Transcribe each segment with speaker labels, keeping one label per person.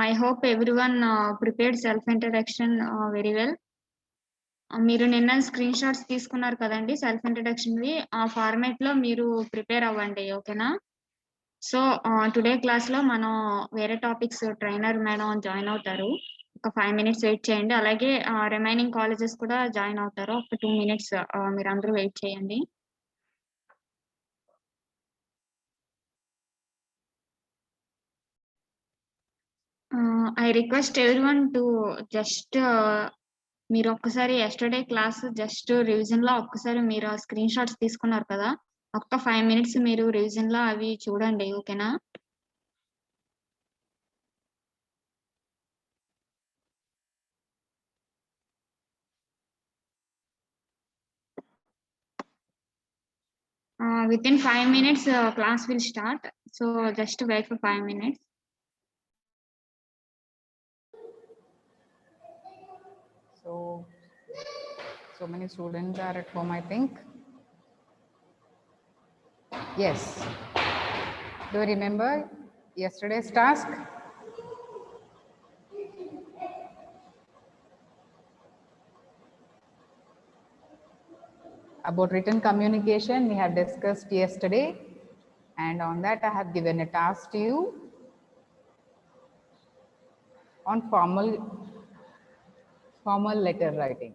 Speaker 1: I hope everyone prepared self introduction very well. మీరు నిన్న screen shots తీసుకున్నారు కదండి సెల్ఫ్ ఇంట్రడక్షన్వి. ఆ ఫార్మాట్ లో మీరు ప్రిపేర్ అవ్వండి, ఓకేనా? సో టుడే క్లాస్ లో మనం వేరే టాపిక్స్ ట్రైనర్ మేడం జాయిన్ అవుతారు. ఒక 5 minutes వెయిట్ చేయండి. అలాగే రిమైనింగ్ కాలేజెస్ కూడా జాయిన్ అవుతారు. ఒక 2 minutes మీరు అందరూ వెయిట్ చేయండి. I request everyone to just మీరు ఒక్కసారి యెస్టర్‌డే క్లాస్ జస్ట్ రివిజన్‌లో ఒక్కసారి మీరు ఆ స్క్రీన్ షాట్స్ తీసుకున్నారు కదా! ఒక్క 5 మినిట్స్ మీరు రివిజన్‌లో అవి చూడండి, ఓకేనా? Within 5 minutes class will start. So just wait for 5 minutes.
Speaker 2: So many students are at home, I think. Yes. Do you remember yesterday's task? About written communication, we have discussed yesterday, and on that I have given a task to you on formal letter writing.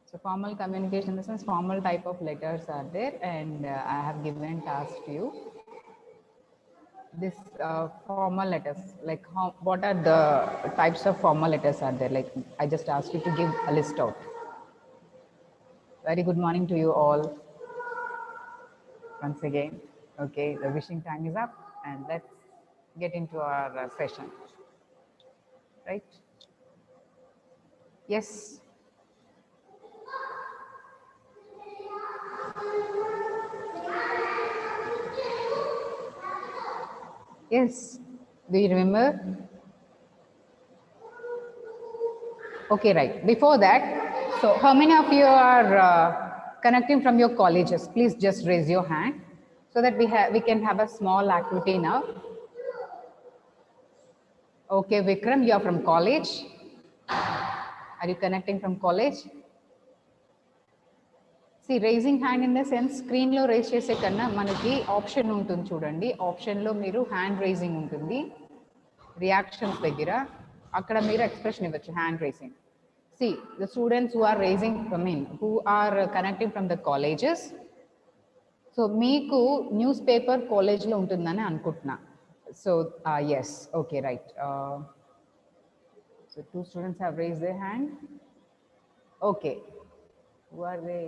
Speaker 2: So formal communication, in the sense formal type of letters are there, and I have given task to you. This formal letters, like what are the types of formal letters are there? Like I just asked you to give a list out. Very good morning to you all. Once again, okay, the wishing time is up, and let's get into our session. Right? Yes. Yes. Do you remember? Okay, right. Before that, so how many of you are connecting from your colleges? Please just raise your hand so that we can have a small activity now. Okay, Vikram, you are from college. Are you connecting from college? See, raising hand in the sense screen lo raise chese kanna manaki option untundi chudandi. Option lo meeru hand raising untundi. Reactions దగ్గర అక్కడ మీరు expression ఇవ్వచ్చు, hand raising. See, the students who are raising, who are connecting from the colleges, so మీకు news paper కాలేజ్లో ఉంటుందని అనుకుంటున్నా. So yes, okay, right. So 2 students have raised their hand. Okay, who are they?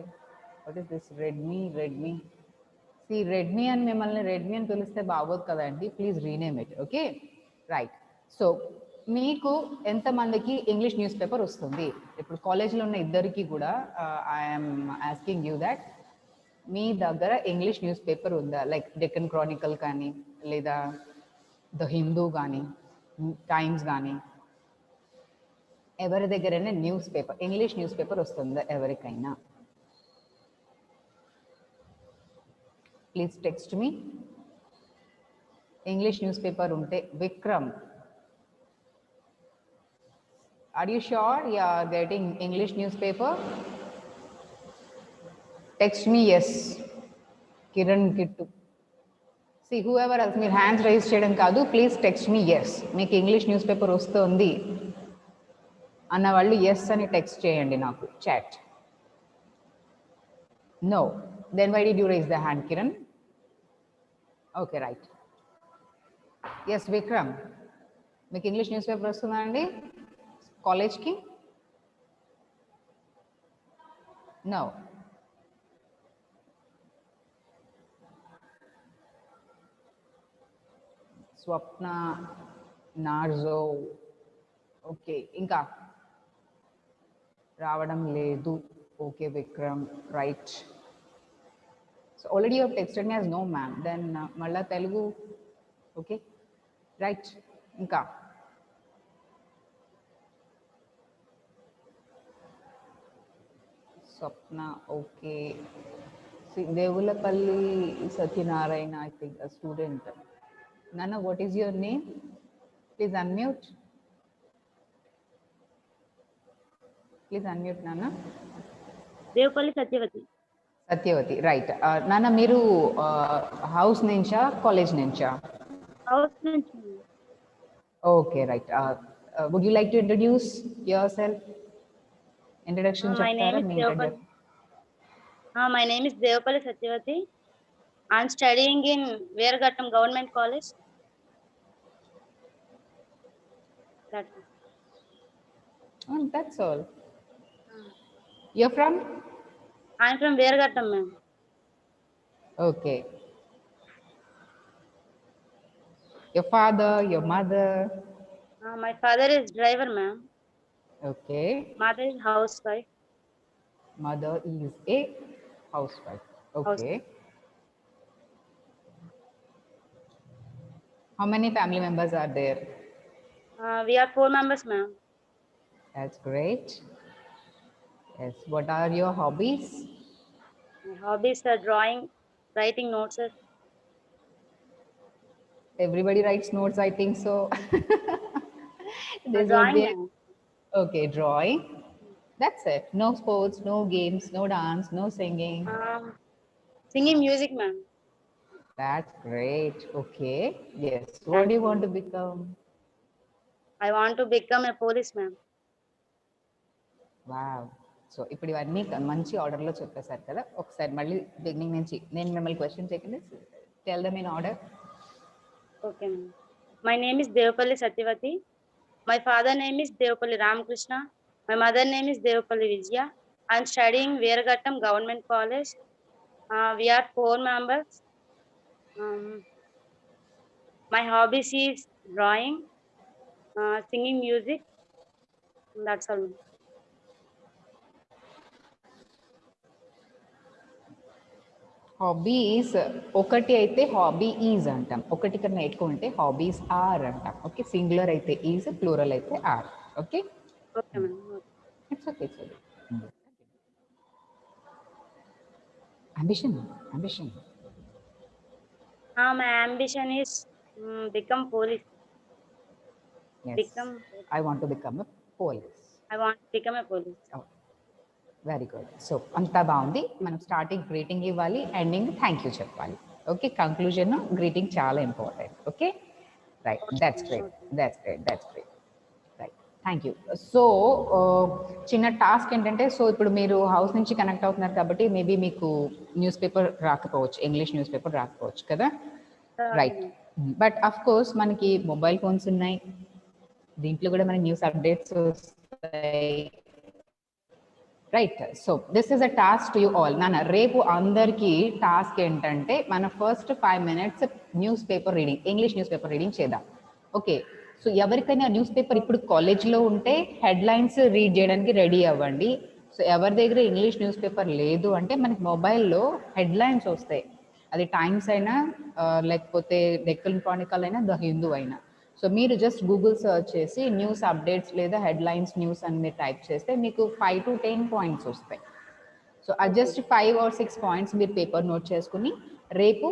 Speaker 2: What is this? Redmi. See, Redmi and మిమ్మల్ని Redmi అని పిలిస్తే బాగోదు కదండి. Please rename it. Okay, right. So మీకు ఎంతమందికి ఇంగ్లీష్ న్యూస్ పేపర్ వస్తుంది? ఇప్పుడు కాలేజ్లో ఉన్న ఇద్దరికి కూడా ఐఎమ్ ఆస్కింగ్ యూ దట్ మీ దగ్గర ఇంగ్లీష్ న్యూస్ పేపర్ ఉందా? లైక్ డెక్కన్ క్రానికల్ కానీ, లేదా ద హిందూ కానీ, టైమ్స్ కానీ, ఎవరి దగ్గరైనా news paper, English news paper వస్తుందా ఎవరికైనా? Please text me. English news paper ఉంటే Vikram, are you sure you are getting English newspaper? Text me yes. Kiran, Kittu. See, whoever else, మీరు హ్యాండ్స్ రైజ్ చేయడం కాదు, ప్లీజ్ టెక్స్ట్ మీ ఎస్. మీకు English news paper వస్తుంది అన్న వాళ్ళు yes అని text చేయండి నాకు, chat. No, then why did you raise the hand, Kiran? Okay, right. Yes Vikram, మీకు ఇంగ్లీష్ న్యూస్ పేపర్ వస్తుందా అండి కాలేజ్కి? నో. స్వప్న, నార్జో, ఓకే, ఇంకా రావడం లేదు. Okay Vikram, right. So already you texted me as no ma'am, then మళ్ళా తెలుగు. Okay, right. ఇంకా Swapna, okay. Devulapalli Satyanarayana, I think a student. Nana, what is your name? Please unmute. Please unmute, Nana.
Speaker 3: Devapalli Satyavati.
Speaker 2: Satyavati, right. Nana, మీరు house నుంచా college నుంచా?
Speaker 3: House నుంచి.
Speaker 2: Okay, right. Would you like to introduce yourself? Introduction
Speaker 3: My name
Speaker 2: చెప్తారా?
Speaker 3: is
Speaker 2: me
Speaker 3: Devapalli.
Speaker 2: introduction.
Speaker 3: My name is Devapalli Satyavati. I'm studying in Veeragattam Government College. That's it.
Speaker 2: Oh, that's all. You're from?
Speaker 3: I'm from Veeragattam, ma'am.
Speaker 2: Okay. Your father, your mother.
Speaker 3: My father is driver, ma'am.
Speaker 2: Okay.
Speaker 3: Mother is housewife.
Speaker 2: Mother is a housewife. Okay. How many family members are there?
Speaker 3: We are 4 members, ma'am.
Speaker 2: That's great. Yes. What are your hobbies?
Speaker 3: My hobbies are drawing, writing notes.
Speaker 2: Everybody writes notes, I think so. This would
Speaker 3: Drawing,
Speaker 2: be
Speaker 3: ma'am.
Speaker 2: okay. Drawing. That's it. No sports, no games, no dance, no singing.
Speaker 3: Singing music, ma'am.
Speaker 2: That's great. Okay. Yes. What do you want to become?
Speaker 3: I want to become a police, ma'am.
Speaker 2: Wow so ఇప్పుడు ఇవన్నీ మంచి ఆర్డర్లో చెప్పేశారు కదా ఒకసారి మళ్ళీ beginning నుంచి నేను మిమ్మల్ని క్వశ్చన్ చేయకుండా tell them in order
Speaker 3: Okay, ma'am. My name is Devapalli Satyavati. My father name is Devapalli Ramakrishna. My mother name is Devapalli Vijaya. I'm studying Veeragattam Government College. We are 4 members. My hobbies is drawing, singing music. That's all.
Speaker 2: Hobbies ఒకటి అయితే hobby is అంటాం ఒకటి కన్నా ఎక్కువ ఉంటే hobbies are అంటాం okay singular అయితే is plural అయితే are okay
Speaker 3: Okay, ma'am.
Speaker 2: It's okay it's okay ambition
Speaker 3: My ambition is become police.
Speaker 2: I want to become a police
Speaker 3: I want to become a police.
Speaker 2: Very good so అంతా బాగుంది మనం starting greeting ఇవ్వాలి ending thank you చెప్పాలి okay conclusion greeting చాలా important okay right that's great right thank you so చిన్న task ఏంటంటే so ఇప్పుడు మీరు హౌస్ నుంచి కనెక్ట్ అవుతున్నారు కాబట్టి మేబీ మీకు న్యూస్ పేపర్ రాకపోవచ్చు ఇంగ్లీష్ న్యూస్ పేపర్ రాకపోవచ్చు కదా రైట్ బట్ అఫ్ కోర్స్ మనకి మొబైల్ ఫోన్స్ ఉన్నాయి దీంట్లో కూడా మన న్యూస్ అప్డేట్స్ వస్తాయి right so this is a task to you all నాన్న రేపు అందరికీ టాస్క్ ఏంటంటే మన first 5 minutes news paper reading English news paper reading చేద్దాం ఓకే సో ఎవరికైనా న్యూస్ పేపర్ ఇప్పుడు కాలేజ్లో ఉంటే హెడ్లైన్స్ రీడ్ చేయడానికి రెడీ అవ్వండి సో ఎవరి దగ్గర ఇంగ్లీష్ న్యూస్ పేపర్ లేదు అంటే మనకి మొబైల్లో హెడ్లైన్స్ వస్తాయి అది టైమ్స్ అయినా లేకపోతే డెక్కన్ క్రానికల్ అయినా ద హిందూ అయినా సో మీరు జస్ట్ గూగుల్ సర్చ్ చేసి న్యూస్ అప్డేట్స్ లేదా హెడ్లైన్స్ న్యూస్ అని మీరు టైప్ చేస్తే మీకు 5 to 10 పాయింట్స్ వస్తాయి సో జస్ట్ 5 or 6 పాయింట్స్ మీరు పేపర్ నోట్ చేసుకుని రేపు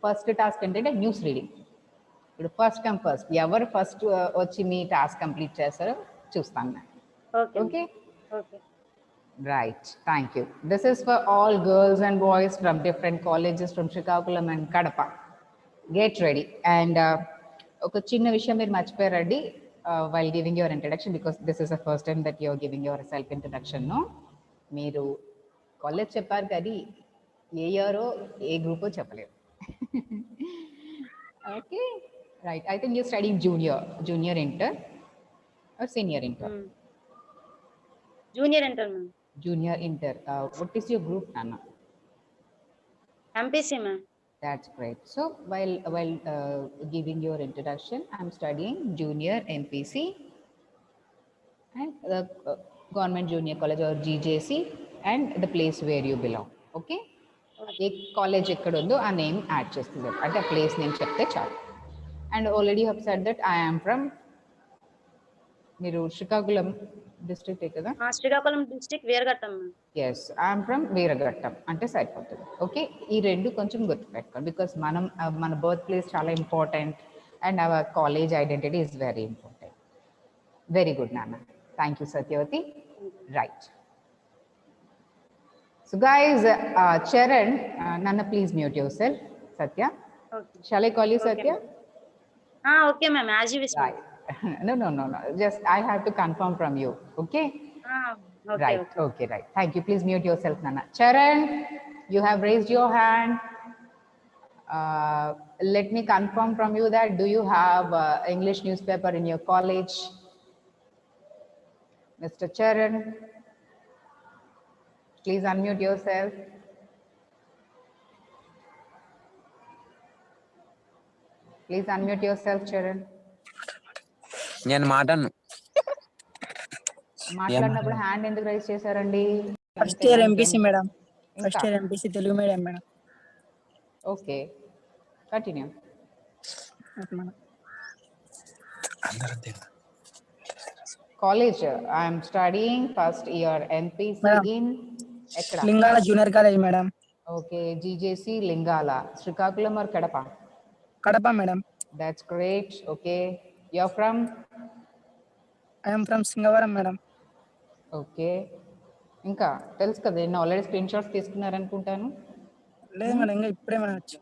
Speaker 2: ఫస్ట్ టాస్క్ ఏంటంటే న్యూస్ రీడింగ్ ఇప్పుడు ఫస్ట్ కమ్ ఫస్ట్ ఎవరు ఫస్ట్ వచ్చి మీ టాస్క్ కంప్లీట్ చేస్తారో చూస్తాను okay right thank you this is for all girls and boys from different colleges from Srikakulam and Kadapa get ready and ఒక చిన్న విషయం మీరు మర్చిపోయారండి while giving your introduction because this is the first time that your giving your self introduction మీరు college చెప్పారు కానీ ఏ ఇయరో ఏ గ్రూపో చెప్పలేదు okay right I think you studying junior inter or senior inter junior inter what is your group నాన్న
Speaker 3: MPC, ma'am.
Speaker 2: That's great. So while giving your introduction, I'm studying junior MPC and the government junior college or GJC and the place where you belong. Okay? A college ఎక్కడ ఉందో ఆ name add చేస్తుంది అంటే ఆ place name చెప్తే చాలు and already have said that I am from మీరు Srikakulam district కదా
Speaker 3: Srikakulam district Veeraghattam
Speaker 2: yes I'm from Veeraghattam అంటే సరిపోతుంది ఓకే ఈ రెండు కొంచెం గుర్తుపెట్టుకోండి బికాస్ మన బర్త్ ప్లేస్ చాలా important and our college identity is very important. Very good, Nana. Thank you, Satyavati. Right. So guys, Charan, Nana, please mute yourself. Satya,
Speaker 3: Okay.
Speaker 2: shall I call you
Speaker 3: Okay,
Speaker 2: Satya?
Speaker 3: Okay, ma'am. As you wish, ma'am.
Speaker 2: Right. No. Just I have to confirm from you. Okay.
Speaker 3: Okay,
Speaker 2: Right.
Speaker 3: okay.
Speaker 2: Okay. Right. Thank you. Please mute yourself, Nana. Charan, you have raised your hand. Let me confirm from you that do you have English newspaper in your college? Mr. Charan, please unmute yourself. Please unmute yourself, Charan.
Speaker 4: నేను మాట్లాడను.
Speaker 2: మాట్లాడినప్పుడు hand ఎందుకు raise చేశారండి?
Speaker 5: First year MPC madam. First year MPC Telugu medium madam.
Speaker 2: Okay, continue. College I'm studying first year MPC in ఎక్కడ?
Speaker 5: Lingala junior college madam.
Speaker 2: Okay, GJC Lingala, Srikakulam or Kadapa?
Speaker 5: Kadapa madam.
Speaker 2: That's great. Okay, you're from?
Speaker 5: I am from Singavaram madam.
Speaker 2: Okay, ఇంకా తెలుసు కదా, నేను already screen shots తీసుకున్నారనుకుంటాను.
Speaker 5: లేదు madam, ఇంకా ఇప్పుడే మనం వచ్చి.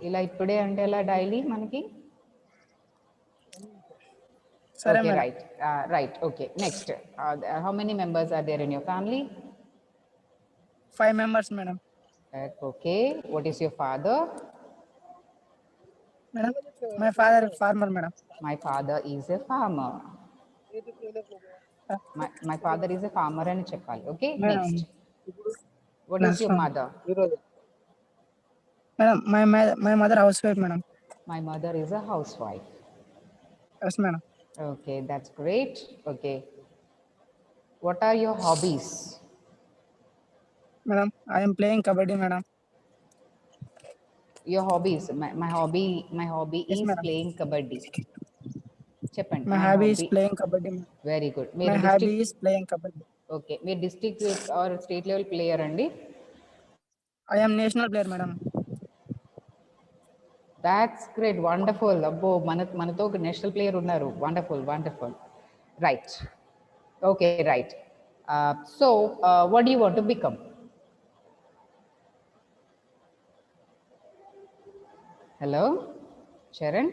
Speaker 2: ఇలా ఇప్పుడే అంటే ఎలా డైలీ మనకి?
Speaker 5: సరే
Speaker 2: Okay,
Speaker 5: madam.
Speaker 2: right. Okay, next. How many members are there in your family?
Speaker 5: 5 members madam.
Speaker 2: Okay, what is your father?
Speaker 5: Madam, my father farmer madam.
Speaker 2: My father is a farmer. My father is a farmer అని చెప్పాలి. Okay, next. What is your mother?
Speaker 5: Madam, my mother house wife madam.
Speaker 2: My mother is a housewife.
Speaker 5: Yes madam.
Speaker 2: Okay, that's great. Okay, what are your hobbies?
Speaker 5: Madam, I am playing kabaddi madam.
Speaker 2: Your hobbies? My hobby
Speaker 5: Yes,
Speaker 2: is
Speaker 5: madam.
Speaker 2: playing kabaddi. చెప్పండి.
Speaker 5: My hobby is playing kabaddi.
Speaker 2: Very good.
Speaker 5: My hobby is playing kabaddi.
Speaker 2: Okay, మీరు district or state level player అండి?
Speaker 5: I am national player madam.
Speaker 2: That's great, wonderful. అబ్బో, మనతో ఒక national player ఉన్నారు. Wonderful. Right. Okay, right. So what do you want to become? Hello Charan,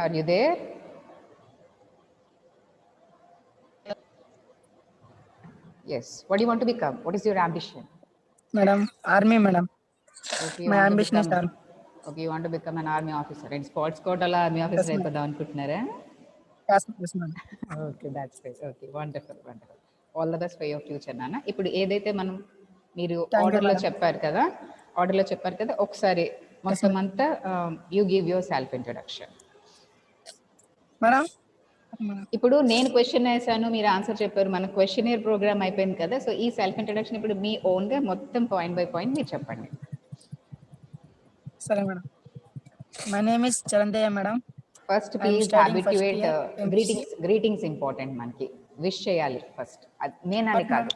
Speaker 2: are you there? Yes, what do you want to become? What is your ambition?
Speaker 5: Madam, army madam.
Speaker 2: Okay,
Speaker 5: My ambition is army.
Speaker 2: Okay, you want to become an army officer. And sports కోటాలో army officer అయిపోదాం అనుకుంటున్నారా?
Speaker 5: Yes madam.
Speaker 2: Okay, that's great. Okay, wonderful. All the best for your future నాన్న. ఇప్పుడు ఏదైతే మనం మీరు ఆర్డర్లో చెప్పారు కదా, ఒకసారి మొత్తం అంతా you give your self introduction.
Speaker 5: Madam,
Speaker 2: ఇప్పుడు నేను క్వశ్చన్ వేసాను, మీరు ఆన్సర్ చెప్పారు, మన క్వశ్చనర్ ప్రోగ్రామ్ అయిపోయింది కదా. సో ఈ సెల్ఫ్ ఇంట్రొడక్షన్ ఇప్పుడు మీ ఓన్గా మొత్తం పాయింట్ బై పాయింట్ మీరు చెప్పండి.
Speaker 5: సరే madam. My name is Charandayya madam.
Speaker 2: First
Speaker 5: I am
Speaker 2: please
Speaker 5: studying first
Speaker 2: habituate.
Speaker 5: year MPC.
Speaker 2: Greetings important, మనకి విష్ చేయాలి ఫస్ట్. నేనని కాదు,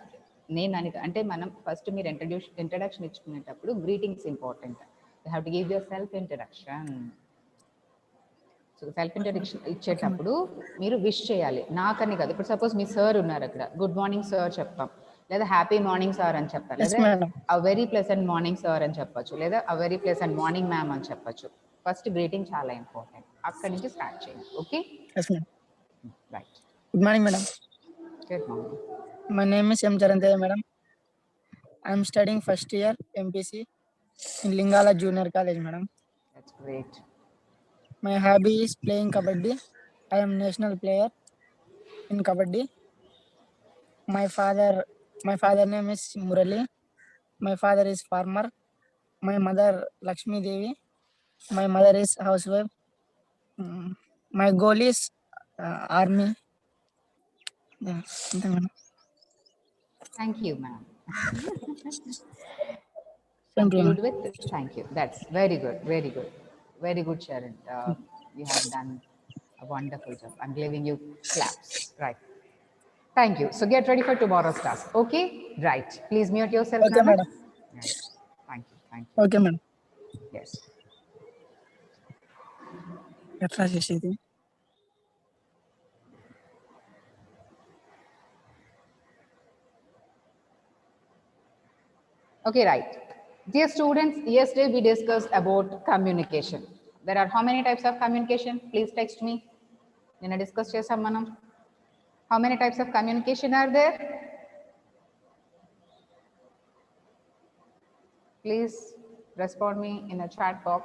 Speaker 2: అంటే మనం ఫస్ట్ మీరు ఇంట్రడక్షన్ ఇచ్చుకునేటప్పుడు greetings important. You have to give your self introduction. So self introduction ఇచ్చేటప్పుడు మీరు విష్ చేయాలి, నాకని కాదు. ఇప్పుడు సపోజ్ మీ సార్ ఉన్నారు అక్కడ, గుడ్ మార్నింగ్ సార్ చెప్తాం, లేదా హ్యాపీ మార్నింగ్ సార్ అని చెప్తాం, లేదా a very pleasant morning sir అని చెప్పొచ్చు, లేదా a very pleasant morning ma'am అని చెప్పొచ్చు. ఫస్ట్ గ్రీటింగ్ చాలా ఇంపార్టెంట్, అక్కడి నుంచి స్టార్ట్ చేయండి. Okay, right.
Speaker 5: Good morning madam.
Speaker 2: Good morning.
Speaker 5: My name is M. Charandaya madam. I am studying first year MPC in Lingala Junior College madam.
Speaker 2: That's great.
Speaker 5: My hobby is playing kabaddi. I am national player in kabaddi. My father name is Murali. My father is farmer. My mother Lakshmi Devi. My mother is housewife. My goal is army. Yeah, madam.
Speaker 2: Thank you, ma'am.
Speaker 5: Conclude
Speaker 2: with thank you. That's very good, Sharon. You have done a wonderful job. I'm giving you claps. Right. Thank you. So get ready for tomorrow's task. Okay? Right. Please mute yourself,
Speaker 5: Okay,
Speaker 2: Nana.
Speaker 5: madam.
Speaker 2: Right. Thank you. Thank you.
Speaker 5: Okay, madam.
Speaker 2: Yes.
Speaker 5: ఎట్లా చేసేది?
Speaker 2: Okay, right. Dear students, yesterday we discussed about communication. There are how many types of communication? Please text me. Nina discuss chesam manam. How many types of communication are there? Please respond me in a chat box.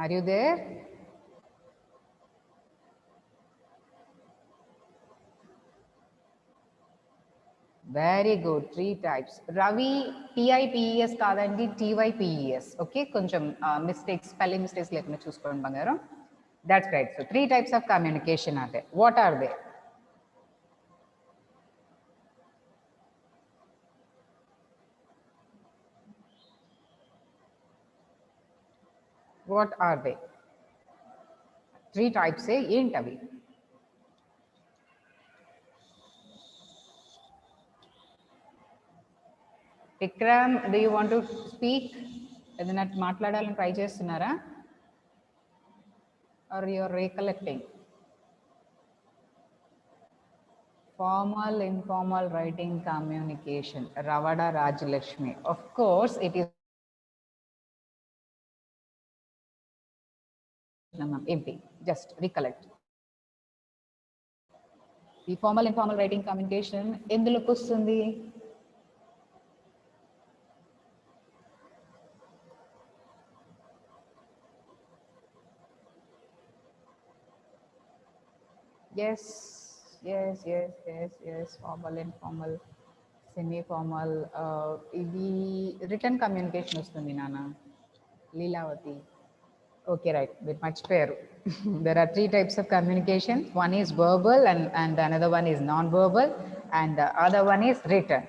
Speaker 2: Are you there? Very good. 3 types. Ravi, TIPES కాదండి, TYPES. Okay, కొంచెం mistakes, spelling mistakes లేకుండా చూసుకోండి బంగారం. That's right. So 3 types of communication are there. What are they? What are they? 3 types ఏంటవి? Vikram, do you want to speak? ఏదైనా మాట్లాడాలని try చేస్తున్నారా? Or you're recollecting? Formal, informal writing communication. Ravada Rajalakshmi. Of course, it is empty. Just recollect. The formal, informal writing communication. ఎందులోకి వస్తుంది? Yes, formal, informal, semi-formal. ఇది written communication వస్తుంది నాన్న. Leelavathi. Okay, right. With much fair. There are 3 types of communication. One is verbal and another one is non-verbal and the other one is written.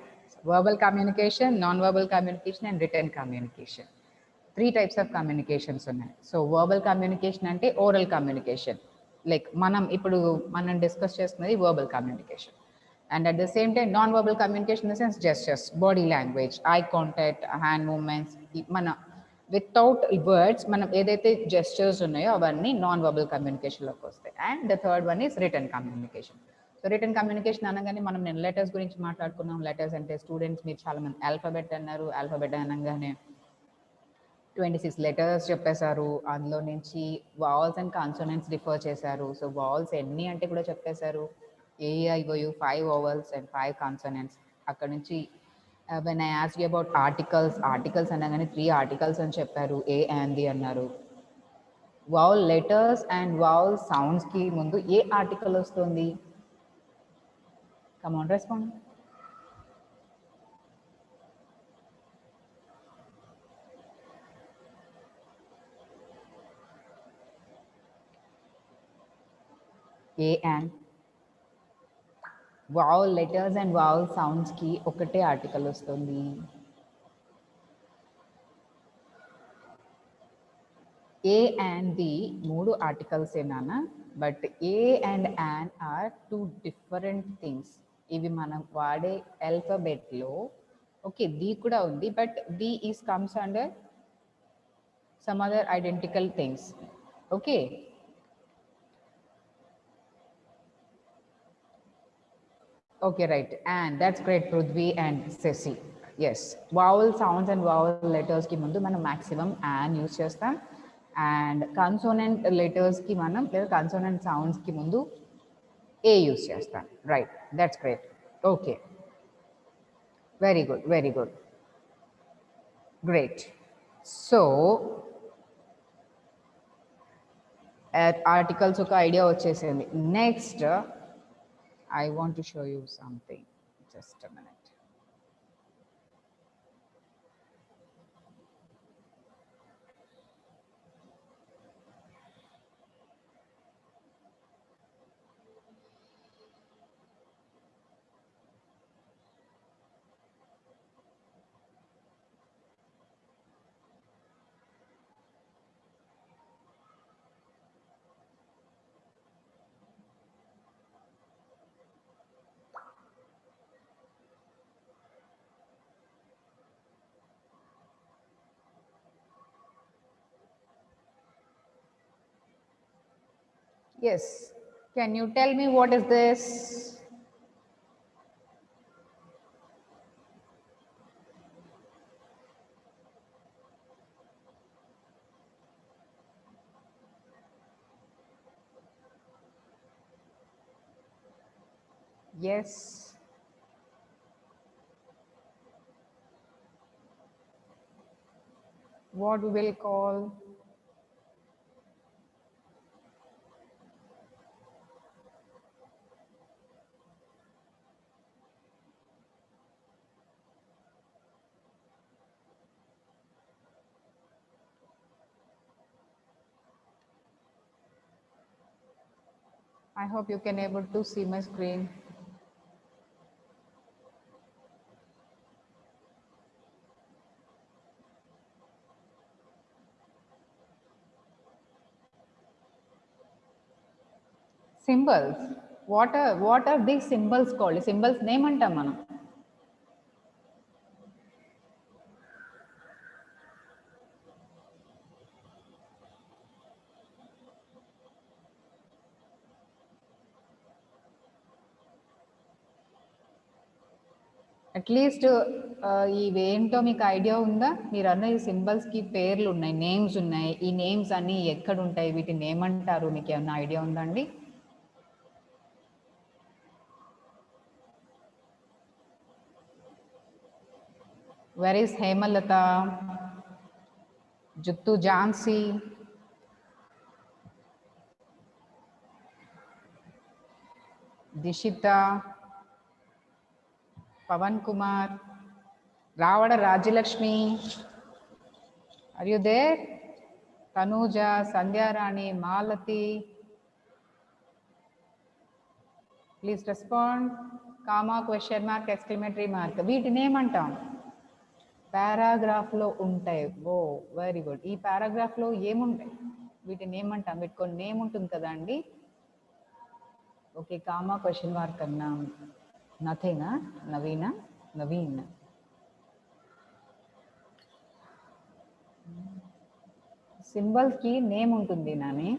Speaker 2: Verbal communication, non-verbal communication and written communication. 3 types of communications ఉన్నాయి. So verbal communication అంటే oral communication. Like మనం discuss చేస్తున్నది verbal communication. And at the same time non-verbal communication in the sense gestures, body language, eye contact, hand movements, without words మనం ఏదైతే gestures ఉన్నాయో అవన్నీ non verbal కమ్యూనికేషన్లోకి వస్తాయి. And the third one is return communication. So return communication అనగానే మనం నేను letters గురించి మాట్లాడుకున్నాం. లెటర్స్ అంటే స్టూడెంట్స్ మీరు చాలా మంది ఆల్ఫాబెట్ అన్నారు. ఆల్ఫాబెట్ అనగానే 26 లెటర్స్ చెప్పేశారు. అందులో నుంచి వావల్స్ అండ్ కాన్సోనెంట్స్ రిఫర్ చేశారు. సో వావల్స్ ఎన్ని అంటే కూడా చెప్పేశారు. ఏఐఓయు 5 వావల్స్ అండ్ 5 కాన్సోనెంట్స్. అక్కడ నుంచి when I asked you about articles అనగానే 3 articles అని చెప్పారు. A and the అన్నారు. vowel letters and vowel sounds కి ముందు ఏ ఆర్టికల్ వస్తుంది? Come on, respond. A and vowel letters and vowel sounds కి ఒకటే ఆర్టికల్ వస్తుంది. A and the 3 articles ఏనానా, but A and an are 2 different things. ఇవి మనం వాడే ఆల్ఫాబెట్లో ఓకే ది కూడా ఉంది, but the is comes under some other identical things. Okay. Okay, right. And that's great, Prudvi and Ceci. Yes. Vowel sounds and vowel letters ki mundu manam maximum and use chestam. And consonant letters ki manam లేదా consonant sounds ki mundu A use chestam. Right. That's great. Okay. Very good. Very good. Great. So articles oka idea vachesindi. Next I want to show you something. Just a minute. Yes. Can you tell me what is this? Yes. What we will call I hope you can able to see my screen. Symbols. What are these symbols called? Symbols name antam manam. At least ఇవేంటో మీకు idea ఉందా? మీరు అన్న ఈ సింబల్స్కి పేర్లు ఉన్నాయి, names ఉన్నాయి. ఈ నేమ్స్ అన్నీ ఎక్కడ ఉంటాయి, వీటిని ఏమంటారు, మీకు ఏమన్నా ఐడియా ఉందా అండి? Where is Hemalatha, Juttu Jhansi, Dishitha, Pavan Kumar, Ravada Rajyalakshmi, are you there? Tanuja, Sandhyarani, Malathi, please respond. Comma, question mark, exclamatory mark, వీటిని ఏమంటాం? పారాగ్రాఫ్లో ఉంటాయి. Oh very good. ఈ పారాగ్రాఫ్లో ఏముంటాయి, వీటిని ఏమంటాం? వీటి కొన్ని నేమ్ ఉంటుంది కదా అండి. ఓకే, కామా క్వశ్చన్ మార్క్ అన్నా, నథింగ్, నవీనా, నవీన్. సింబల్స్కి నేమ్ ఉంటుంది Nani.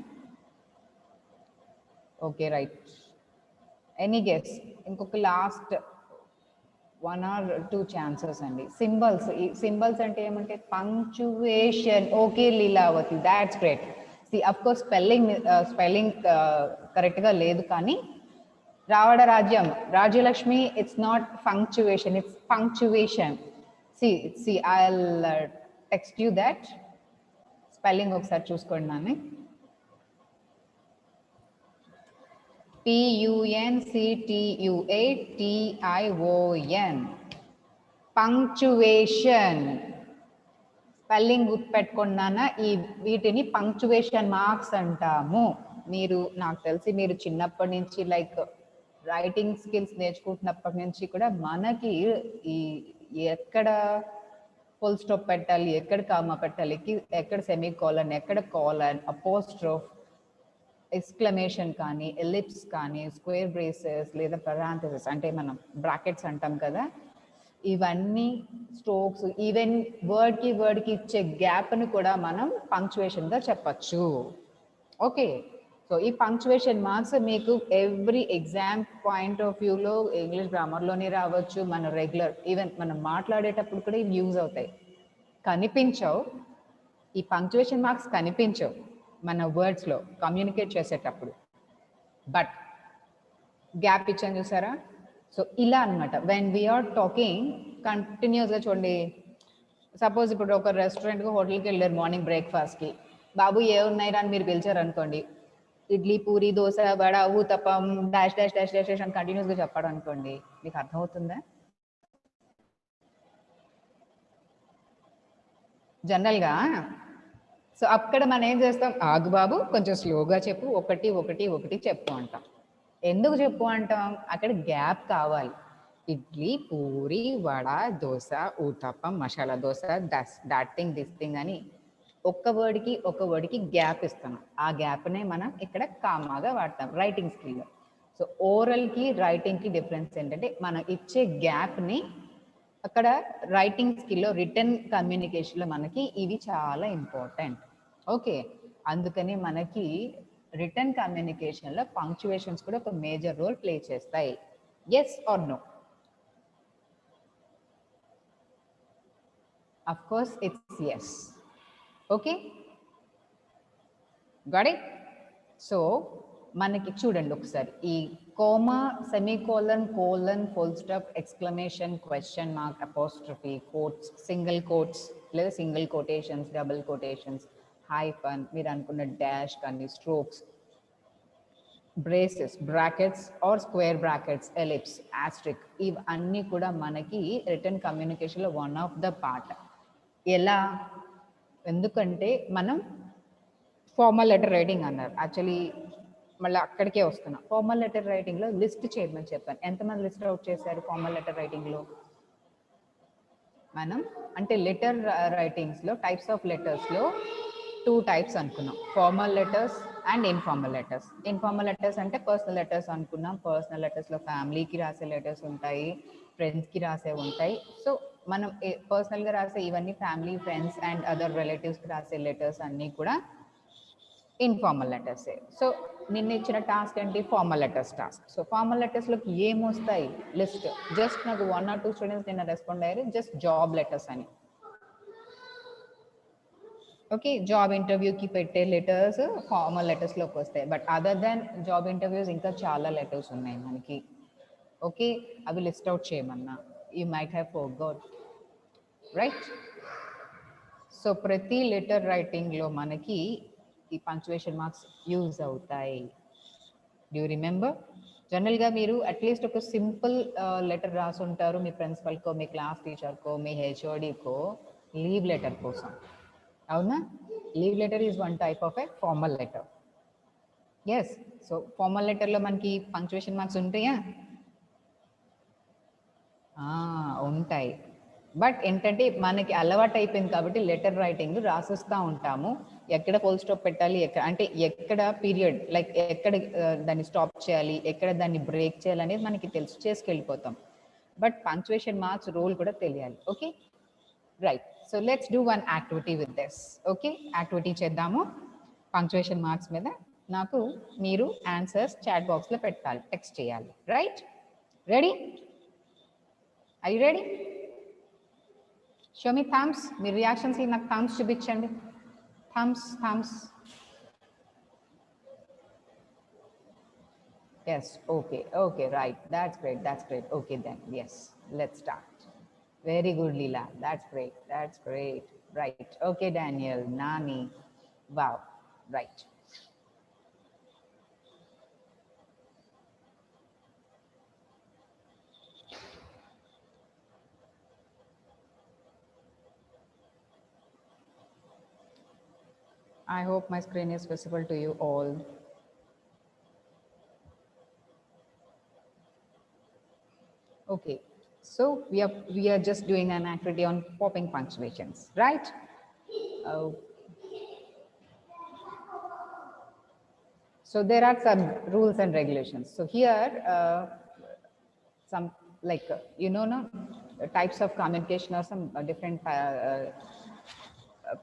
Speaker 2: Okay right. Any guess? ఇంకొక లాస్ట్ 1 or 2 ఛాన్సెస్ అండి. సింబల్స్, ఈ సింబల్స్ అంటే ఏమంటే punctuation. Okay Leelavathi, that's great. See of course spelling కరెక్ట్గా లేదు, కానీ రావడ Rajyam, Rajyalakshmi, it's not punctuation, it's punctuation. See I'll text you that spelling ఒకసారి చూసుకోండి నాని. PUNCTUATION, punctuation. స్పెల్లింగ్ గుర్తుపెట్టుకున్నానా? వీటిని పంక్చువేషన్ మార్క్స్ అంటాము. మీరు, నాకు తెలిసి మీరు చిన్నప్పటి నుంచి లైక్ రైటింగ్ స్కిల్స్ నేర్చుకుంటున్నప్పటి నుంచి కూడా మనకి ఈ ఎక్కడ ఫుల్ స్టాప్ పెట్టాలి, ఎక్కడ కామా పెట్టాలి, ఎక్కడ సెమీ కోలన్, ఎక్కడ కోలన్, అపోస్ట్రోఫ్, ఎక్స్క్లమేషన్ కానీ, ఎలిప్స్ కానీ, స్క్వేర్ బ్రేసెస్ లేదా పరాంథసిస్ అంటే మనం బ్రాకెట్స్ అంటాం కదా, ఇవన్నీ స్ట్రోక్స్, ఈవెన్ వర్డ్కి ఇచ్చే గ్యాప్ని కూడా మనం పంక్చువేషన్గా చెప్పచ్చు. ఓకే, సో ఈ పంక్చువేషన్ మార్క్స్ మీకు ఎవ్రీ ఎగ్జామ్ పాయింట్ ఆఫ్ వ్యూలో ఇంగ్లీష్ గ్రామర్లోనే రావచ్చు, మన రెగ్యులర్ ఈవెన్ మనం మాట్లాడేటప్పుడు కూడా ఇవి యూజ్ అవుతాయి. కనిపించవు, ఈ పంక్చువేషన్ మార్క్స్ కనిపించవు మన వర్డ్స్లో కమ్యూనికేట్ చేసేటప్పుడు, బట్ గ్యాప్ ఇచ్చాను చూసారా? సో ఇలా అనమాట. వెన్ వీఆర్ టాకింగ్ కంటిన్యూస్గా చూడండి, సపోజ్ ఇప్పుడు ఒక రెస్టారెంట్కి, హోటల్కి వెళ్ళారు మార్నింగ్ బ్రేక్ఫాస్ట్కి, బాబు ఏ ఉన్నాయి అని మీరు పిలిచారు అనుకోండి, idli, puri, dosa, vada, uttapam, dash dash dash dash dash అని కంటిన్యూస్గా చెప్పాడు అనుకోండి, మీకు అర్థమవుతుందా? జనరల్గా. సో అక్కడ మనం ఏం చేస్తాం, ఆగు బాబు కొంచెం స్లోగా చెప్పు, ఒకటి ఒకటి ఒకటి చెప్పు అంటాం. ఎందుకు చెప్పు అంటాం? అక్కడ గ్యాప్ కావాలి. Idli, puri, vada, dosa, uttapam, masala dosa, that thing, this thing అని ఒక్క వర్డ్కి గ్యాప్ ఇస్తాం. ఆ గ్యాప్నే మనం ఇక్కడ కామాగా వాడతాం రైటింగ్ స్కిల్లో. సో ఓరల్కి రైటింగ్కి డిఫరెన్స్ ఏంటంటే మనం ఇచ్చే గ్యాప్ని అక్కడ రైటింగ్ స్కిల్లో, రిటర్న్ కమ్యూనికేషన్లో మనకి ఇవి చాలా ఇంపార్టెంట్. ఓకే, అందుకని మనకి రిటర్న్ కమ్యూనికేషన్లో పంక్చువేషన్స్ కూడా ఒక మేజర్ రోల్ ప్లే చేస్తాయి. Yes or no? Of course, it's yes. Okay? Got it? So, మనకి చూడండి ఒకసారి ఈ comma, semicolon, colon, full stop, exclamation, question mark, apostrophe, quotes, single quotes లేదా single quotations, double quotations, hyphen, మీరు అనుకున్న dash కానీ, strokes, braces, brackets or square brackets, ellipse, asterisk, ఇవన్నీ కూడా మనకి రిటర్న్ కమ్యూనికేషన్లో వన్ ఆఫ్ ద పార్ట్. ఎలా? ఎందుకంటే మనం ఫార్మల్ లెటర్ రైటింగ్ అన్నారు, యాక్చువల్లీ మళ్ళీ అక్కడికే వస్తున్నా. ఫార్మల్ లెటర్ రైటింగ్లో లిస్ట్ చేయమని చెప్పాను. ఎంతమంది లిస్ట్ అవుట్ చేశారు ఫార్మల్ లెటర్ రైటింగ్లో? మనం అంటే లెటర్ రైటింగ్స్లో టైప్స్ ఆఫ్ లెటర్స్లో 2 టైప్స్ అనుకున్నాం, formal letters and informal letters. Informal letters అంటే పర్సనల్ లెటర్స్ అనుకున్నాం. పర్సనల్ లెటర్స్లో ఫ్యామిలీకి రాసే లెటర్స్ ఉంటాయి, ఫ్రెండ్స్కి రాసే ఉంటాయి. సో మనం పర్సనల్గా రాసే ఇవన్నీ ఫ్యామిలీ, ఫ్రెండ్స్ అండ్ అదర్ రిలేటివ్స్కి రాసే లెటర్స్ అన్నీ కూడా ఇన్ఫార్మల్ లెటర్సే. సో నిన్న ఇచ్చిన టాస్క్ ఏంటి? Formal letters task. So formal లెటర్స్లోకి ఏమొస్తాయి లిస్ట్? జస్ట్ నాకు 1 or 2 స్టూడెంట్స్ నిన్న రెస్పాండ్ అయ్యారు, జస్ట్ జాబ్ లెటర్స్ అని. ఓకే, జాబ్ ఇంటర్వ్యూకి పెట్టే లెటర్స్ ఫార్మల్ లెటర్స్లోకి వస్తాయి. But other than job interviews ఇంకా చాలా లెటర్స్ ఉన్నాయి మనకి. ఓకే, అవి లిస్ట్ అవుట్ చేయమన్నా. You might have forgot, right? So ప్రతి లెటర్ రైటింగ్లో మనకి ఈ పంక్చువేషన్ మార్క్స్ యూజ్ అవుతాయి. Do you remember? జనరల్గా మీరు అట్లీస్ట్ ఒక సింపుల్ లెటర్ రాసి ఉంటారు మీ ప్రిన్సిపల్కో, మీ క్లాస్ టీచర్కో, మీ హెచ్ఓడికో లీవ్ లెటర్ కోసం, అవునా? Leave letter is one type of a formal letter. Yes, so formal లెటర్లో మనకి పంక్చువేషన్ మార్క్స్ ఉంటాయా? ఉంటాయి. బట్ ఏంటంటే మనకి అలవాటు అయిపోయింది కాబట్టి లెటర్ రైటింగ్ రాసిస్తూ ఉంటాము. ఎక్కడ ఫుల్ స్టాప్ పెట్టాలి, ఎక్కడ పీరియడ్, లైక్ ఎక్కడ దాన్ని స్టాప్ చేయాలి, ఎక్కడ దాన్ని బ్రేక్ చేయాలి అనేది మనకి తెలుసు, చేసుకెళ్ళిపోతాం. బట్ పంక్చువేషన్ మార్క్స్ రోల్ కూడా తెలియాలి. Okay, right. So let's do one activity with this. Okay, activity చేద్దాము పంక్చువేషన్ మార్క్స్ మీద. నాకు మీరు ఆన్సర్స్ చాట్ బాక్స్లో పెట్టాలి, టెక్స్ట్ చేయాలి. Right? Ready? Are you ready? Show me thumbs. Me reactions నాకు thumbs చూపించండి. Thumbs. Yes, okay, right. That's great. Okay then, yes, let's start. Very good, Leela. That's great. Right. Okay, Daniel, Nani. Wow, right. I hope my screen is visible to you all. Okay, so we are just doing an activity on popping punctuations, right? So there are some rules and regulations. So here some like types of communication or some different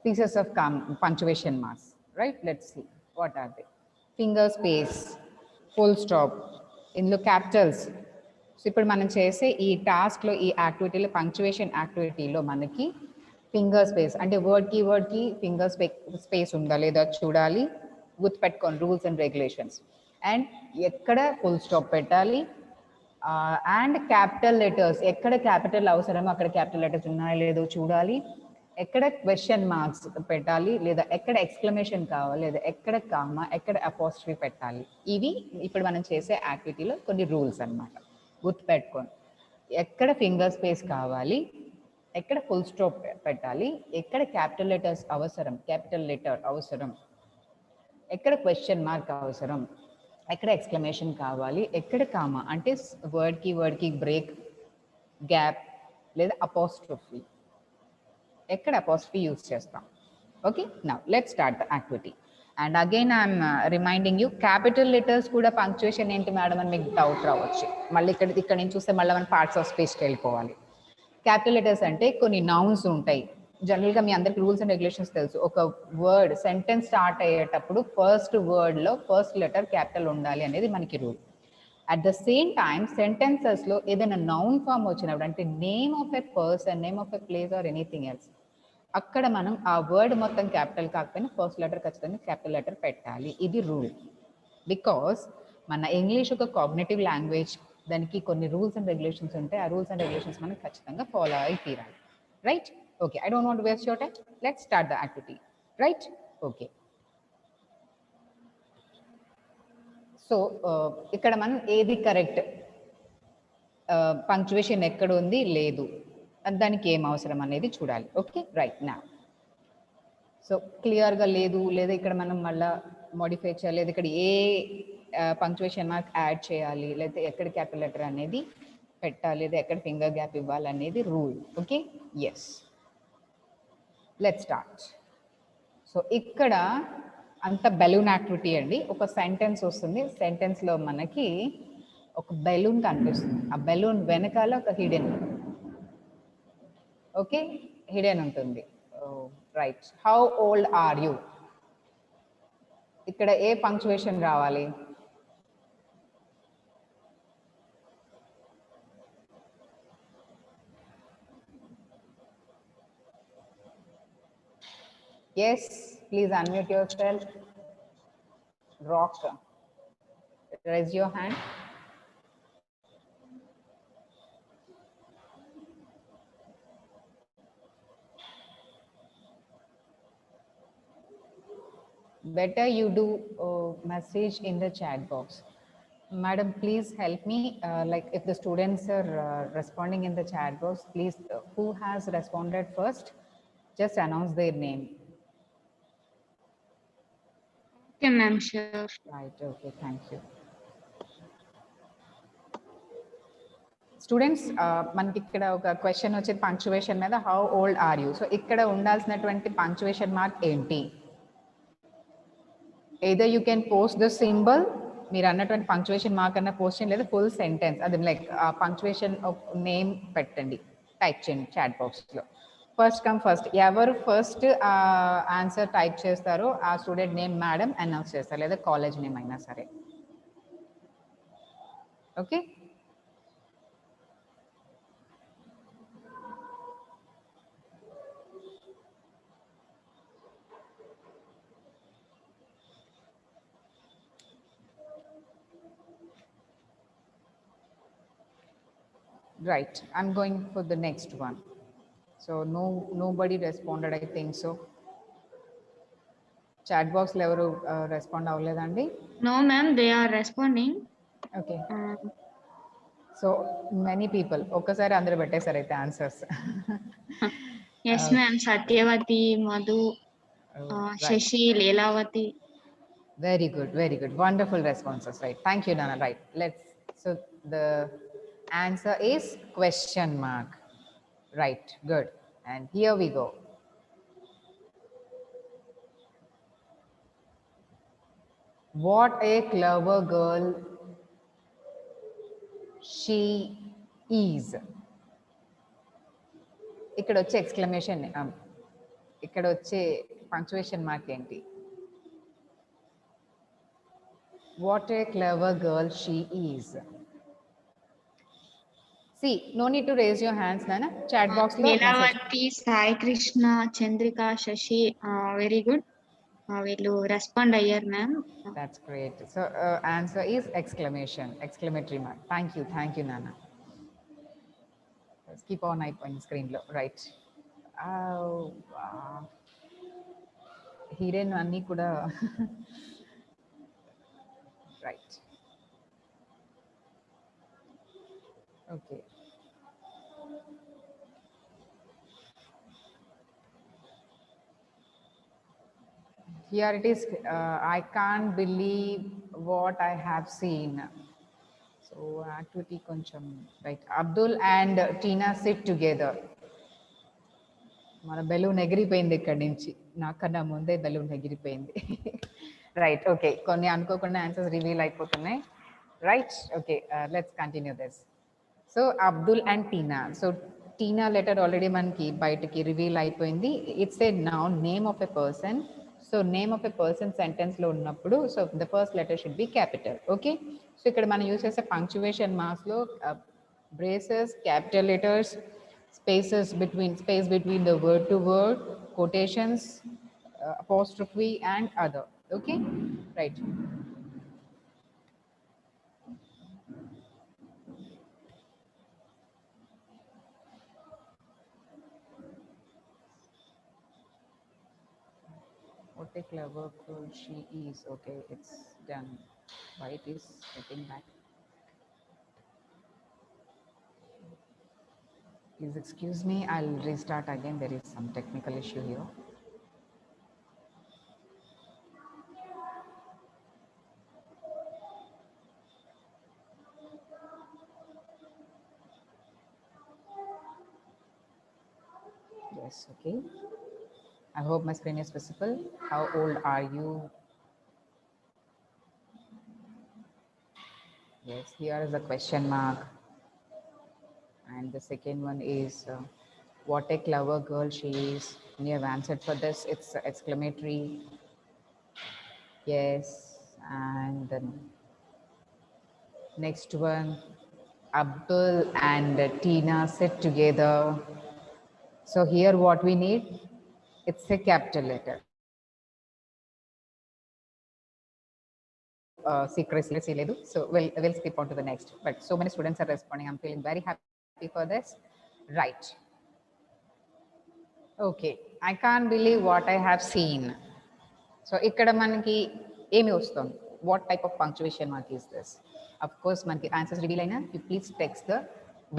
Speaker 2: pieces of punctuation marks, right? Let's see what are they. Finger space, full stop, ఇందులో Capitals. So ఇప్పుడు మనం చేసే ఈ టాస్క్లో, ఈ యాక్టివిటీలో, punctuation యాక్టివిటీలో మనకి finger space అంటే వర్డ్కి finger space ఉందా లేదా చూడాలి, గుర్తుపెట్టుకోండి రూల్స్ అండ్ రెగ్యులేషన్స్. అండ్ ఎక్కడ ఫుల్ స్టాప్ పెట్టాలి, అండ్ క్యాపిటల్ లెటర్స్ ఎక్కడ క్యాపిటల్ అవసరమో అక్కడ క్యాపిటల్ లెటర్స్ ఉన్నాయో లేదో చూడాలి, ఎక్కడ క్వశ్చన్ మార్క్స్ పెట్టాలి లేదా ఎక్కడ ఎక్స్క్లమేషన్ కావాలి లేదా ఎక్కడ కామా, ఎక్కడ అపోస్ట్రఫీ పెట్టాలి. ఇవి ఇప్పుడు మనం చేసే యాక్టివిటీలో కొన్ని రూల్స్ అన్నమాట, గుర్తుపెట్టుకోండి. ఎక్కడ ఫింగర్ స్పేస్ కావాలి, ఎక్కడ ఫుల్ స్టాప్ పెట్టాలి, ఎక్కడ క్యాపిటల్ లెటర్స్ అవసరం, క్యాపిటల్ లెటర్ అవసరం, ఎక్కడ క్వశ్చన్ మార్క్ అవసరం, ఎక్కడ ఎక్స్క్లమేషన్ కావాలి, ఎక్కడ కామా అంటే వర్డ్కి బ్రేక్, గ్యాప్ లేదా అపోస్ట్రఫీ, ఎక్కడ అపోస్ట్రఫీ యూజ్ చేస్తాం. Okay, now let's start the activity. And again I'm reminding you, capital letters కూడా పంక్చువేషన్ ఏంటి మేడం అని మీకు డౌట్ రావచ్చు. మళ్ళీ ఇక్కడ నుంచి చూస్తే మళ్ళీ మనం పార్ట్స్ ఆఫ్ స్పీచ్కి వెళ్ళిపోవాలి. క్యాపిటల్ లెటర్స్ అంటే కొన్ని నౌన్స్ ఉంటాయి, జనరల్గా మీ అందరికి రూల్స్ అండ్ రెగ్యులేషన్స్ తెలుసు. ఒక వర్డ్ సెంటెన్స్ స్టార్ట్ అయ్యేటప్పుడు ఫస్ట్ వర్డ్లో ఫస్ట్ లెటర్ క్యాపిటల్ ఉండాలి అనేది మనకి rule. At the same time సెంటెన్సెస్లో ఏదైనా నౌన్ ఫామ్ వచ్చినప్పుడు అంటే name of a person, name of a place or anything else, అక్కడ మనం ఆ వర్డ్ మొత్తం క్యాపిటల్ కాకపోయినా ఫస్ట్ లెటర్ ఖచ్చితంగా క్యాపిటల్ లెటర్ పెట్టాలి. ఇది రూల్. బికాస్ మన ఇంగ్లీష్ ఒక కాగ్నిటివ్ లాంగ్వేజ్, దానికి కొన్ని రూల్స్ అండ్ రెగ్యులేషన్స్ ఉంటాయి. ఆ రూల్స్ అండ్ రెగ్యులేషన్స్ మనం ఖచ్చితంగా ఫాలో అయి తీరాలి. Right? Okay, I don't want to waste your time. Let's start the activity. Right? Okay. So ఇక్కడ మనం ఏది కరెక్ట్, పంక్చువేషన్ ఎక్కడ ఉంది లేదు, దానికి ఏం అవసరం అనేది చూడాలి. Okay, right. నా సో క్లియర్గా లేదు, లేదా ఇక్కడ మనం మళ్ళీ మోడిఫై చేయాలి, లేదా ఇక్కడ ఏ పంక్చువేషన్ మార్క్ యాడ్ చేయాలి, లేదా ఎక్కడ క్యాపిటల్ లెటర్ అనేది పెట్టాలి, లేదా ఎక్కడ ఫింగర్ గ్యాప్ ఇవ్వాలి అనేది rule. Okay, yes, let's start. So ఇక్కడ అంత బెలూన్ యాక్టివిటీ అండి. ఒక సెంటెన్స్ వస్తుంది, సెంటెన్స్లో మనకి ఒక బెలూన్ కనిపిస్తుంది. ఆ బెలూన్ వెనకాల ఒక హిడెన్, ఓకే, హిడెన్ ఉంటుంది. Right. How old are you? ఇక్కడ ఏ పంక్చువేషన్ రావాలి? Yes, please unmute yourself. Rock, raise your hand. Better you do message in the chat box. Madam, please help me. Like if the students are responding in the chat box, please, who has responded first, just announce their name.
Speaker 1: Okay, ma'am, sure.
Speaker 2: Right, okay, thank you. Students, మనకి ఇక్కడ ఒక question వచ్చేది punctuation మీద, how old are you. So ఇక్కడ ఉండాల్సినటువంటి punctuation mark ఏంటి? either you can post the symbol, మీరు అన్నటువంటి పంక్చువేషన్ మార్క్ అన్న పోస్ట్ చేయండి, లేదా ఫుల్ సెంటెన్స్ అది లైక్ పంక్చువేషన్ నేమ్ పెట్టండి, టైప్ చేయండి చాట్ బాక్స్లో. ఫస్ట్ కమ్ ఫస్ట్, ఎవరు ఫస్ట్ ఆన్సర్ టైప్ చేస్తారో ఆ స్టూడెంట్ నేమ్ మేడం అనౌన్స్ చేస్తారు, లేదా కాలేజ్ నేమ్ అయినా సరే. Okay, right, I'm going for the next one. So nobody responded, I think so. Chat box లో ఎవరు రెస్పాండ్ అవ్వలేదండి?
Speaker 1: No, ma'am, they are responding.
Speaker 2: Okay. So many people ఒక్కసారి అందరూ పెట్టేశారు అయితే answers.
Speaker 1: Yes, ma'am, Satyavati, Madhu, Shashi, Leelavati.
Speaker 2: Very good, wonderful responses. Right, thank you, Nana. Right, so the answer is question mark. Right, good. And here we go. What a clever girl she is. ఇక్కడ వచ్చే exclamation, ఇక్కడ వచ్చే punctuation mark ఏంటి? What a clever girl she is. See, no need to raise your hands, Nana. Chat box lo
Speaker 1: Leelavati, Sai Krishna, Chandrika, Shashi, very good. We'll respond అయ్యారు, ma'am.
Speaker 2: That's great. So answer is exclamation, exclamatory mark. Thank you, Nana. Let's keep on on screen lo. Right. Hidden anni kuda. Right. Okay. Here it is. I can't believe what I have seen. So activity koncham, right. Abdul and Tina sit together. మన balloon ఎగిరిపోయింది ఇక్కడి నుంచి, నాకన్నా ముందే balloon ఎగిరిపోయింది. Right, okay, కొన్ని అనుకోకుండా answers reveal అయిపోతున్నాయి. Right, okay, let's continue this. So Abdul and Tina, so Tina letter already మనకి బయటకి రివీల్ అయిపోయింది. It's a noun, name of a person. So name of a person sentence లో ఉన్నప్పుడు so the first letter should be capital. Okay, so ఇక్కడ మనం use చేసే punctuation marks లో braces, capital letters, spaces between space between the word to word, quotations, apostrophe and other. Okay, right. What a clever girl she is. Okay, it's done. Why it is getting back? Please excuse me, I'll restart again. There is some technical issue here. Yes, okay. I hope my screen is visible. How old are you? Yes, here is a question mark. And the second one is what a clever girl she is. And you have answered for this, it's exclamatory. Yes, and then next one, Abdul and Tina sit together. So here what we need, it's a capital letter. Secrecy ledu. So we'll skip on to the next. But so many students are responding. I'm feeling very happy for this. Right. Okay. I can't believe what I have seen. So ikkada manaki emi vastundi? What type of punctuation mark is this? Of course, manaki answers reveal aina. You please text the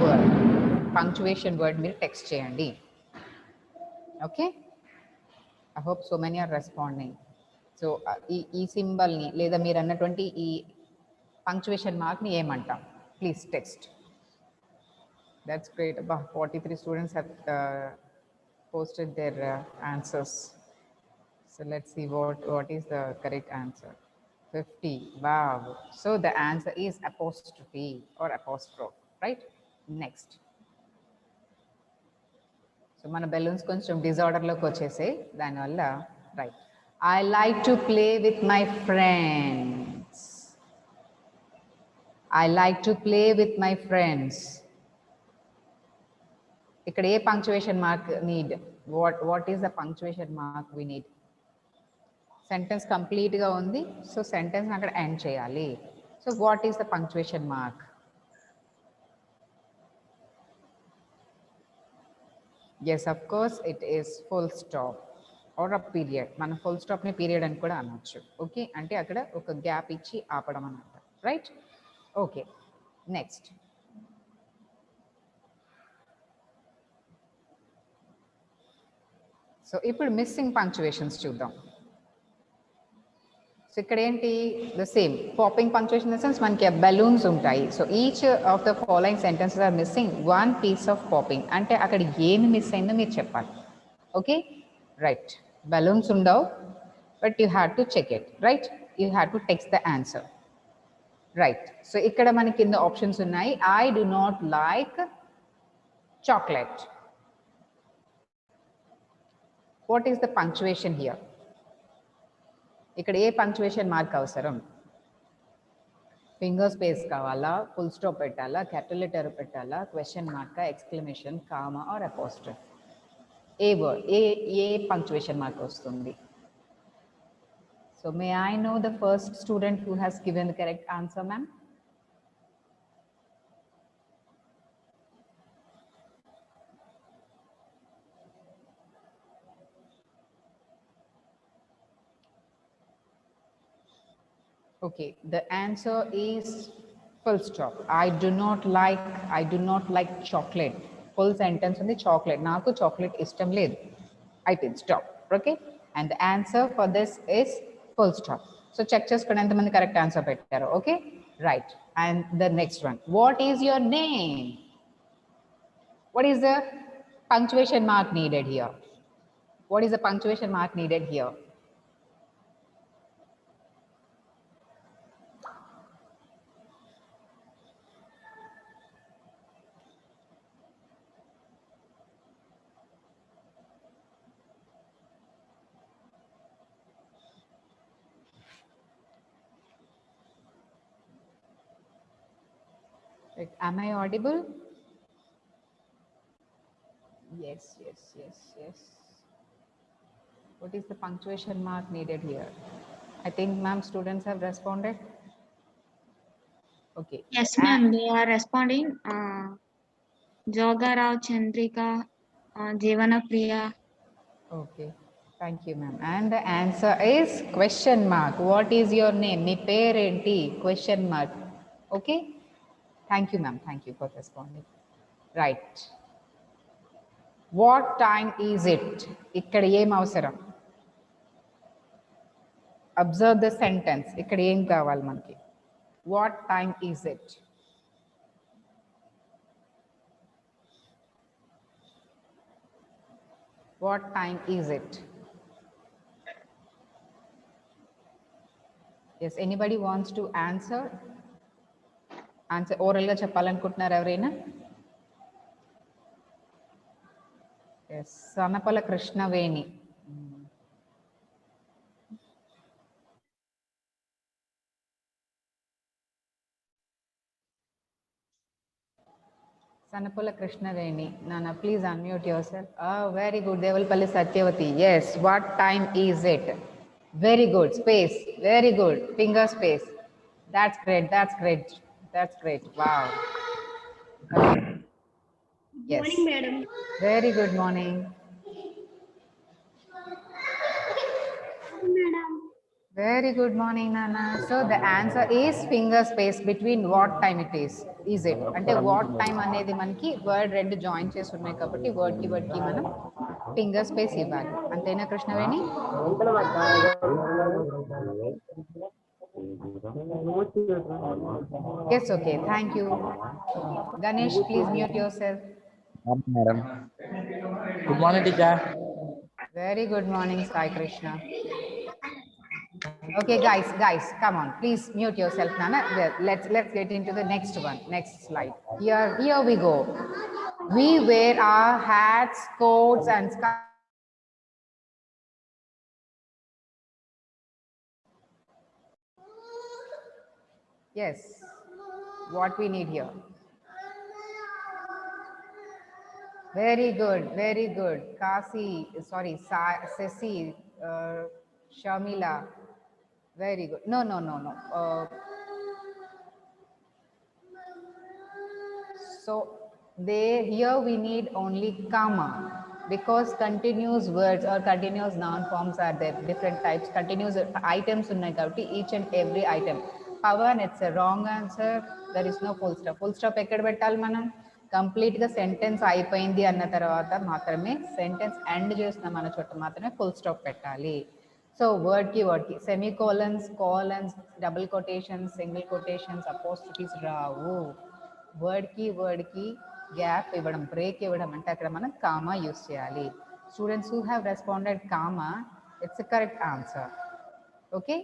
Speaker 2: word. Punctuation word meer text cheyandi. Okay. I hope so many are responding. So ఈ సింబల్ని లేదా మీరు అన్నటువంటి ఈ punctuation మార్క్ని ఏమంటాం? Please text. That's great. అబ్బా, 43 students have posted their answers. So let's see what is the correct answer. 50. Wow. So the answer is apostrophe or apostrophe, right? Next. So మన balloons కొంచెం డిజార్డర్లోకి వచ్చేసాయి దానివల్ల. Right. I like to play with my friends. I like to play with my friends. ఇక్కడ ఏ punctuation mark need? What is the punctuation mark we need? Sentence complete గా ఉంది, so sentence అక్కడ end చేయాలి. So what is the punctuation mark? Yes, of course, it is full stop or a period. మన full stop ని period అని కూడా అనొచ్చు. Okay, అంటే అక్కడ ఒక గ్యాప్ ఇచ్చి ఆపడం అన్నమాట. రైట్. Okay, next. సో ఇప్పుడు మిస్సింగ్ పంక్చువేషన్స్ చూద్దాం. సో ఇక్కడ ఏంటి? The same popping punctuation in the sense మనకి బెలూన్స్ ఉంటాయి. So each of the following sentences are missing one piece of popping. అంటే అక్కడ ఏమి మిస్ అయిందో మీరు చెప్పాలి. Okay, right. బెలూన్స్ ఉండవు, but you have to check it. Right, you have to text the answer. Right. So ఇక్కడ మనకి కింద ఆప్షన్స్ ఉన్నాయి. I do not like chocolate. What is the punctuation here? ఇక్కడ ఏ పంక్చువేషన్ మార్క్ అవసరం? Finger space కావాలా, full stop పెట్టాలా, capital letter పెట్టాలా, question mark, exclamation, comma or apostrophe? ఏ వర్డ్, ఏ పంక్చువేషన్ మార్క్ వస్తుంది? So may I know the first student who has given the correct answer, ma'am? Okay, the answer is full stop. I do not like chocolate. Full sentence on the chocolate. Naaku chocolate ishtam ledhu. I did stop. Okay, and the answer for this is full stop. So check cheskoni enta mandi correct answer pettaru. Okay, right. And the next one, what is your name? What is the punctuation mark needed here? What is the punctuation mark needed here? Like, am I audible? Yes, yes, yes, yes. What is the punctuation mark needed here? I think, ma'am, students have responded. Okay.
Speaker 1: Yes, ma'am. They are responding. Jogarao, Chandrika, Jivana Priya.
Speaker 2: Okay. Thank you, ma'am. And the answer is question mark. What is your name? Me parenti? Question mark. Okay. Thank you, ma'am. Thank you for responding. Right. What time is it? ఇక్కడ ఏం అవసరం? Observe the sentence. ఇక్కడ ఏం కావాలి మనకి? What time is it? What time is it? Yes, anybody wants to answer? Answer oral గా చెప్పాలనుకుంటున్నారు ఎవరైనా? Yes, Sanapala Krishnaveni. Sanapala Krishnaveni. Nana, please unmute yourself. Oh, very good. Devalpalli Satyavati. Yes, what time is it? Very good. Space. Very good. Finger space. That's great. That's great. That's great. Wow. Okay. Yes.
Speaker 6: Morning, madam.
Speaker 2: Very good morning.
Speaker 6: Madam.
Speaker 2: Very good morning, Nana. So the answer is finger space between what time it is. Is it? అంటే what time అనేది మనకి word రెండు join చేసి ఉన్నాయి కాబట్టి word కి మనం finger space ఇవ్వాలి. అంతేనా Krishnaveni? Yes, okay. Thank you. Ganesh, please mute yourself.
Speaker 4: Madam. Good morning, teacher.
Speaker 2: Very good morning, Sai Krishna. Okay, guys, come on, please mute yourself, Nana. Let's get into the next one, next slide. Here we go. We wear our hats, coats, and scarves. Yes, what we need here. Very good, very good. Ceci, Shamila. Very good. No. So here we need only comma because continuous words or continuous noun forms are there. Different types, continuous items unnai kabatti each and every item. Pawan, it's a wrong answer. There is no full stop. Full stop ekkada pettali manam? Complete గా sentence అయిపోయింది అన్న తర్వాత మాత్రమే sentence end చేస్తున్న మన చోట మాత్రమే full stop పెట్టాలి. సో వర్డ్ కి semicolons, colons, double quotations, single quotations, apostrophes రావు. వర్డ్ కి గ్యాప్ ఇవ్వడం, బ్రేక్ ఇవ్వడం అంటే అక్కడ మనం కామా యూస్ చేయాలి. Students who have responded comma, it's a correct answer. Okay,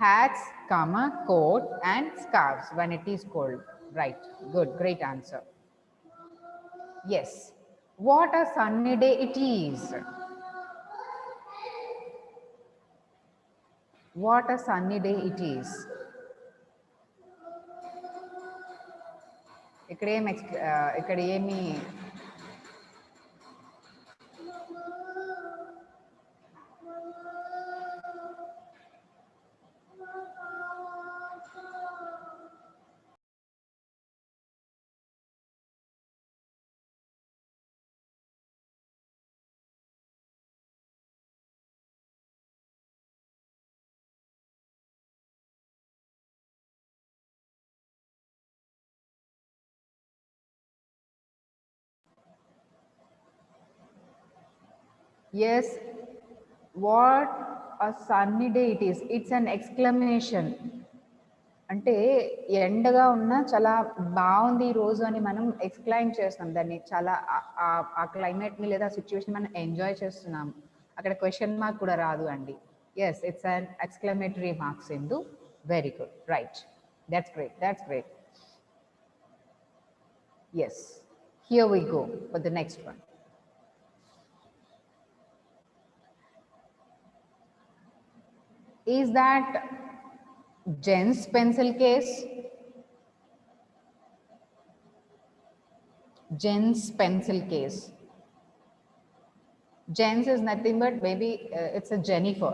Speaker 2: hats, comma, coat and scarves when it is cold. Right, good, great answer. Yes, what a sunny day it is. What a sunny day it is. ఇక్కడ ఏమి Yes, what a sunny day it is. It's an exclamation. అంటే ఎండగా ఉన్నా చాలా బాగుంది ఈ రోజు అని మనం ఎక్స్క్లైమ్ చేస్తాం దాన్ని. చాలా ఆ క్లైమేట్ని లేదా సిచ్యువేషన్ మనం ఎంజాయ్ చేస్తున్నాం. అక్కడ క్వశ్చన్ మార్క్ కూడా రాదు అండి. Yes, it's an exclamatory marks ఇందు. Very good, right, that's great, that's great. Yes, here we go for the next one. Is that Jen's pencil case? Jen's pencil case. Jen's is nothing but maybe it's a Jennifer.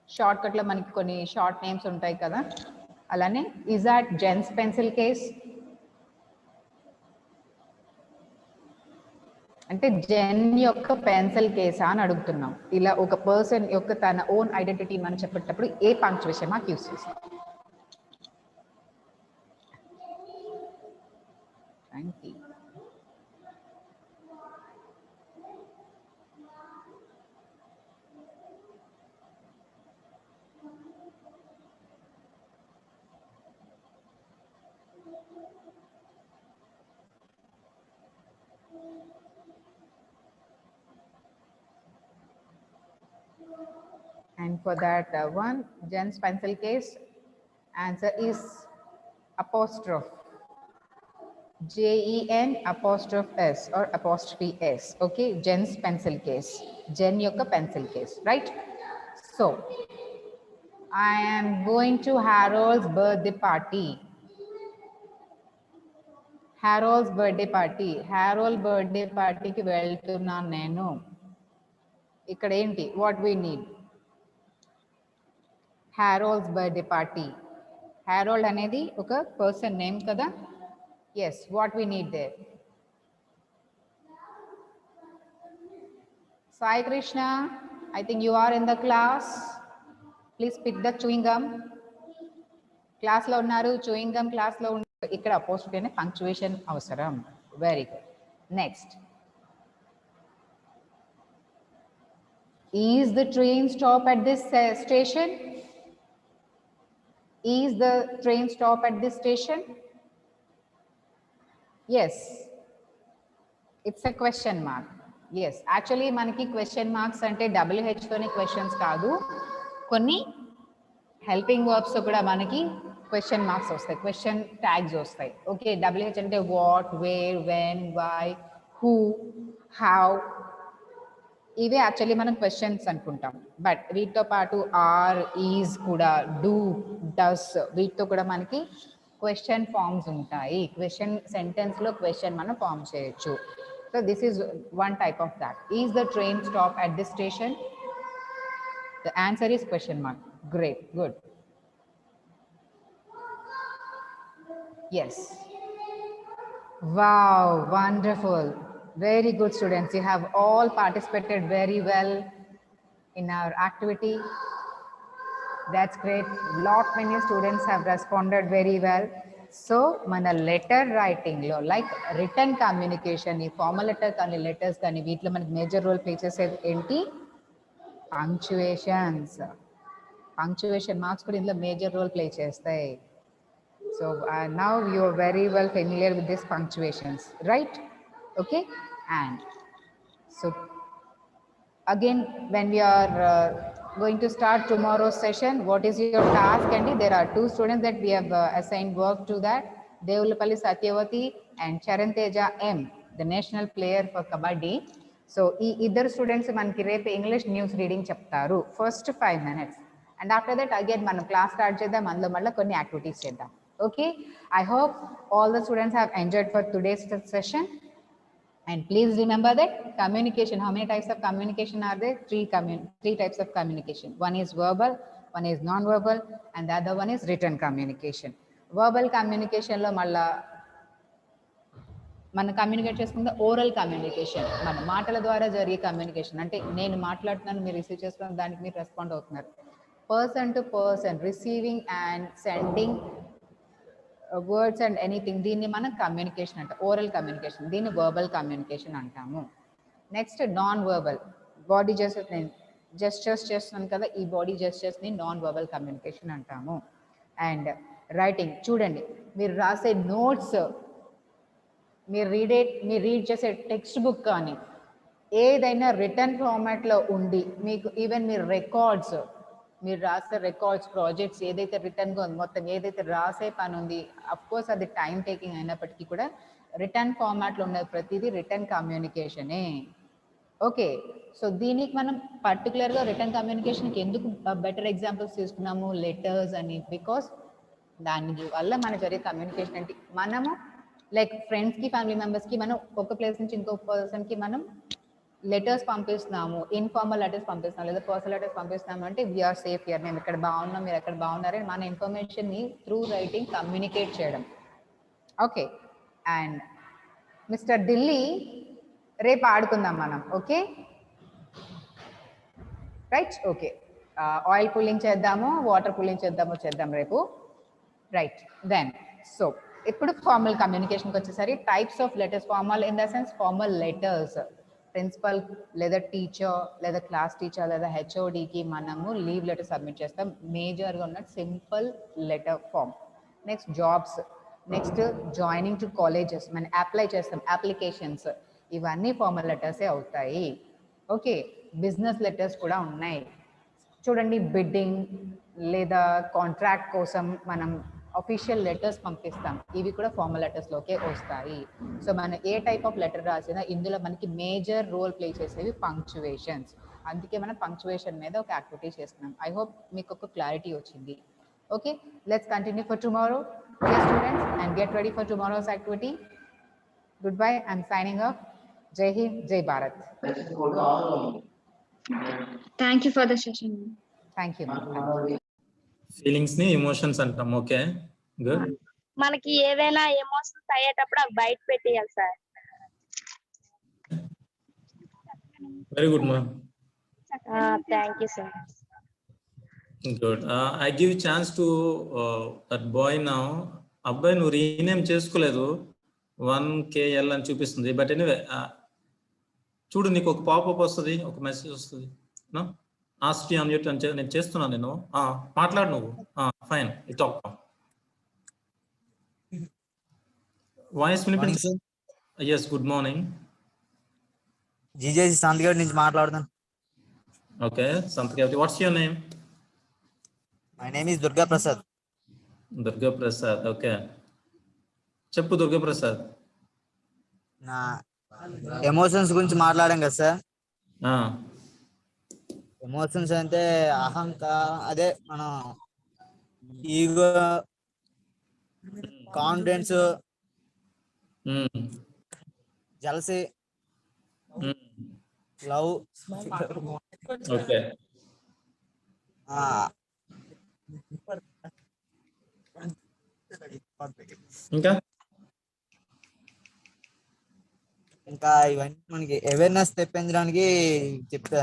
Speaker 2: Shortcut lo maniki konni short names untayi kada. Alane, is that Jen's pencil case? అంటే జెన్ యొక్క pencil కేసా అని అడుగుతున్నాం. ఇలా ఒక person యొక్క తన own identity మనం చెప్పేటప్పుడు ఏ పంక్చువేషన్ మార్క్ యూస్ చేస్తాం? And for that one, Jen's pencil case, answer is apostrophe. Jen apostrophe S or apostrophe S. Okay, Jen's pencil case. Jen yokka pencil case, right? So, I am going to Harold's birthday party. Harold's birthday party. Harold birthday party ki veltunna nenu. Ikkada enti? What we need? Harold's birthday party. Harold అనేది ఒక person name కదా. Yes, what we need there? Sai Krishna, I think you are in the class. Please pick the chewing gum. Class లో ఉన్నారు, chewing gum class లో ఉన్నారు. ఇక్కడ apostrophe అనే punctuation అవసరం. Very good. Next. Is the train stop at this station? Is the train stop at this station? Yes. It's a question mark. Yes. Actually, manaki question marks ante WH tone questions kaadu. Konni helping verbs to kuda manaki question marks vastayi. Question tags vastayi. Okay. WH ante what, where, when, why, who, how. ఇవే actually మనం questions అనుకుంటాం. But వీటితో పాటు are, is కూడా, do, does వీటితో కూడా మనకి question forms ఉంటాయి. క్వశ్చన్ సెంటెన్స్లో క్వశ్చన్ మనం ఫార్మ్ చేయొచ్చు. So this is one type of that. Is the train stop at this station? The answer is question mark. Great, good. Yes. Wow, wonderful. Very good students. You have all participated very well in our activity. That's great. Lot many students have responded very well. So, mana letter writing lo, like written communication, formal letter kani letters kani veetlo manaki major role play chesedi enti? Punctuations. Punctuation marks kuda indlo major role play chestayi. So now you are very well familiar with these punctuations, right? Okay. And so again, when we are going to start tomorrow's session, what is your task? And there are two students that we have assigned work to that. Devulapalli Satyavati and Charanteja M, the national player for Kabaddi. So either students manki repe English news reading cheptaru first 5 minutes, and after that again manam class start cheddam, అందులో మళ్ళీ కొన్ని activities cheddam. Okay, I hope all the students have enjoyed for today's session. And please remember that communication, how many types of communication are there? Three types of communication. One is verbal, one is non-verbal, and the other one is written communication. Verbal communication lo malla మనం communicate చేసుకుంటే oral communication, మన మాటల ద్వారా జరిగే communication. అంటే నేను మాట్లాడుతున్నాను, మీరు రిసీవ్ చేసుకున్న దానికి మీరు రెస్పాండ్ అవుతున్నారు. Person to person receiving and sending words and anything, దీన్ని మనం కమ్యూనికేషన్ అంటాం, ఓరల్ కమ్యూనికేషన్. దీన్ని వర్బల్ కమ్యూనికేషన్ అంటాము. Next non verbal, body gestures చేస్తున్నాను కదా, ఈ బాడీ జెస్చర్స్ని నాన్ వర్బల్ కమ్యూనికేషన్ అంటాము. అండ్ రైటింగ్, చూడండి మీరు రాసే నోట్స్, మీరు రీడ్ చేసే టెక్స్ట్ బుక్ కానీ ఏదైనా రిటర్న్ ఫార్మాట్లో ఉండి మీకు ఈవెన్ మీరు రికార్డ్స్, మీరు రాసే రికార్డ్స్, ప్రాజెక్ట్స్ ఏదైతే రిటర్న్గా ఉంది, మొత్తం ఏదైతే రాసే పని ఉంది, అఫ్కోర్స్ అది టైం టేకింగ్ అయినప్పటికీ కూడా రిటర్న్ ఫార్మాట్లో ఉన్నది ప్రతిదీ రిటర్న్ కమ్యూనికేషనే. ఓకే, సో దీనికి మనం పర్టికులర్గా రిటర్న్ కమ్యూనికేషన్కి ఎందుకు బెటర్ ఎగ్జాంపుల్స్ తీసుకున్నాము, లెటర్స్ అని, బికాస్ దాని వల్ల మన జరిగే కమ్యూనికేషన్ ఏంటి, మనము లైక్ ఫ్రెండ్స్కి ఫ్యామిలీ మెంబర్స్కి మనం ఒక ప్లేస్ నుంచి ఇంకో పర్సన్కి మనం లెటర్స్ పంపిస్తున్నాము, ఇన్ఫార్మల్ లెటర్స్ పంపిస్తున్నాము లేదా పర్సనల్ లెటర్స్ పంపిస్తున్నాము అంటే వీఆర్ సేఫ్ హియర్, మేము ఇక్కడ బాగున్నాం, మీరు ఎక్కడ బాగున్నారని మన ఇన్ఫర్మేషన్ని త్రూ రైటింగ్ కమ్యూనికేట్ చేయడం. ఓకే, అండ్ మిస్టర్ ఢిల్లీ రేపు ఆడుకుందాం మనం. Okay right, okay. Oil pulling చేద్దాము, వాటర్ పుల్లింగ్ చేద్దాం రేపు. రైట్, దెన్ సో ఇప్పుడు ఫార్మల్ కమ్యూనికేషన్కి వచ్చేసరి types of letters. Formal in the sense formal letters principal లేదా టీచర్ లేదా క్లాస్ టీచర్ లేదా హెచ్ఓడికి మనము లీవ్ లెటర్ సబ్మిట్ చేస్తాం. మేజర్గా ఉన్న simple letter form. Next jobs, next joining to colleges మనం అప్లై చేస్తాం, అప్లికేషన్స్, ఇవన్నీ ఫార్మల్ లెటర్సే అవుతాయి. ఓకే, బిజినెస్ లెటర్స్ కూడా ఉన్నాయి చూడండి. బిడ్డింగ్ లేదా కాంట్రాక్ట్ కోసం మనం అఫీషియల్ లెటర్స్ పంపిస్తాం, ఇవి కూడా ఫార్మల్ లెటర్స్లోకే వస్తాయి. సో మనం ఏ టైప్ ఆఫ్ లెటర్ రాసినా ఇందులో మనకి మేజర్ రోల్ ప్లే చేసేవి పంక్చువేషన్స్. అందుకే మనం పంక్చువేషన్ మీద ఒక యాక్టివిటీ చేస్తున్నాం. ఐ హోప్ మీకు ఒక క్లారిటీ వచ్చింది. Okay, let's continue for tomorrow. Dear students, and get ready for tomorrow's activity. Goodbye, I'm signing off. Jai Hind, Jai Bharat.
Speaker 1: Thank you for the session.
Speaker 2: Thank you, ma'am.
Speaker 4: Feelings ని emotions అంటాం. Okay, good.
Speaker 3: మనకి ఏదైనా emotions అయ్యేటప్పుడు అవి బయట పెట్టేయాలి sir.
Speaker 4: Very good ma'am.
Speaker 3: Thank you sir.
Speaker 4: Good. I give chance to that boy now. అబ్బాయి నువ్వు రీనేమ్ చేసుకోలేదు, 1KL అని చూపిస్తుంది. బట్ ఎనీవే చూడు, నీకు ఒక పాపప్ వస్తుంది, ఒక మెసేజ్ వస్తుంది. ఆస్క్ టు అన్మ్యూట్ అని నేను చేస్తున్నాను. నేను మాట్లాడు నువ్వు. Fine, it talk. వాయిస్ వినిపించండి. Yes, good morning.
Speaker 6: GJC Santhagad నుంచి మాట్లాడుతాను.
Speaker 4: Okay, Santhagad. What's your name?
Speaker 6: My name is Durga Prasad.
Speaker 4: Durga Prasad, okay. చెప్పు దుర్గా ప్రసాద్.
Speaker 6: నా ఎమోషన్స్ గురించి మాట్లాడాం కదా సార్. ఎమోషన్స్ అంటే అహంకారం, అదే మనం ego, confidence, jealousy, love.
Speaker 4: Okay,
Speaker 6: ఇంకా ఇవన్నీ మనకి అవేర్నెస్ తెప్పించడానికి చెప్తా.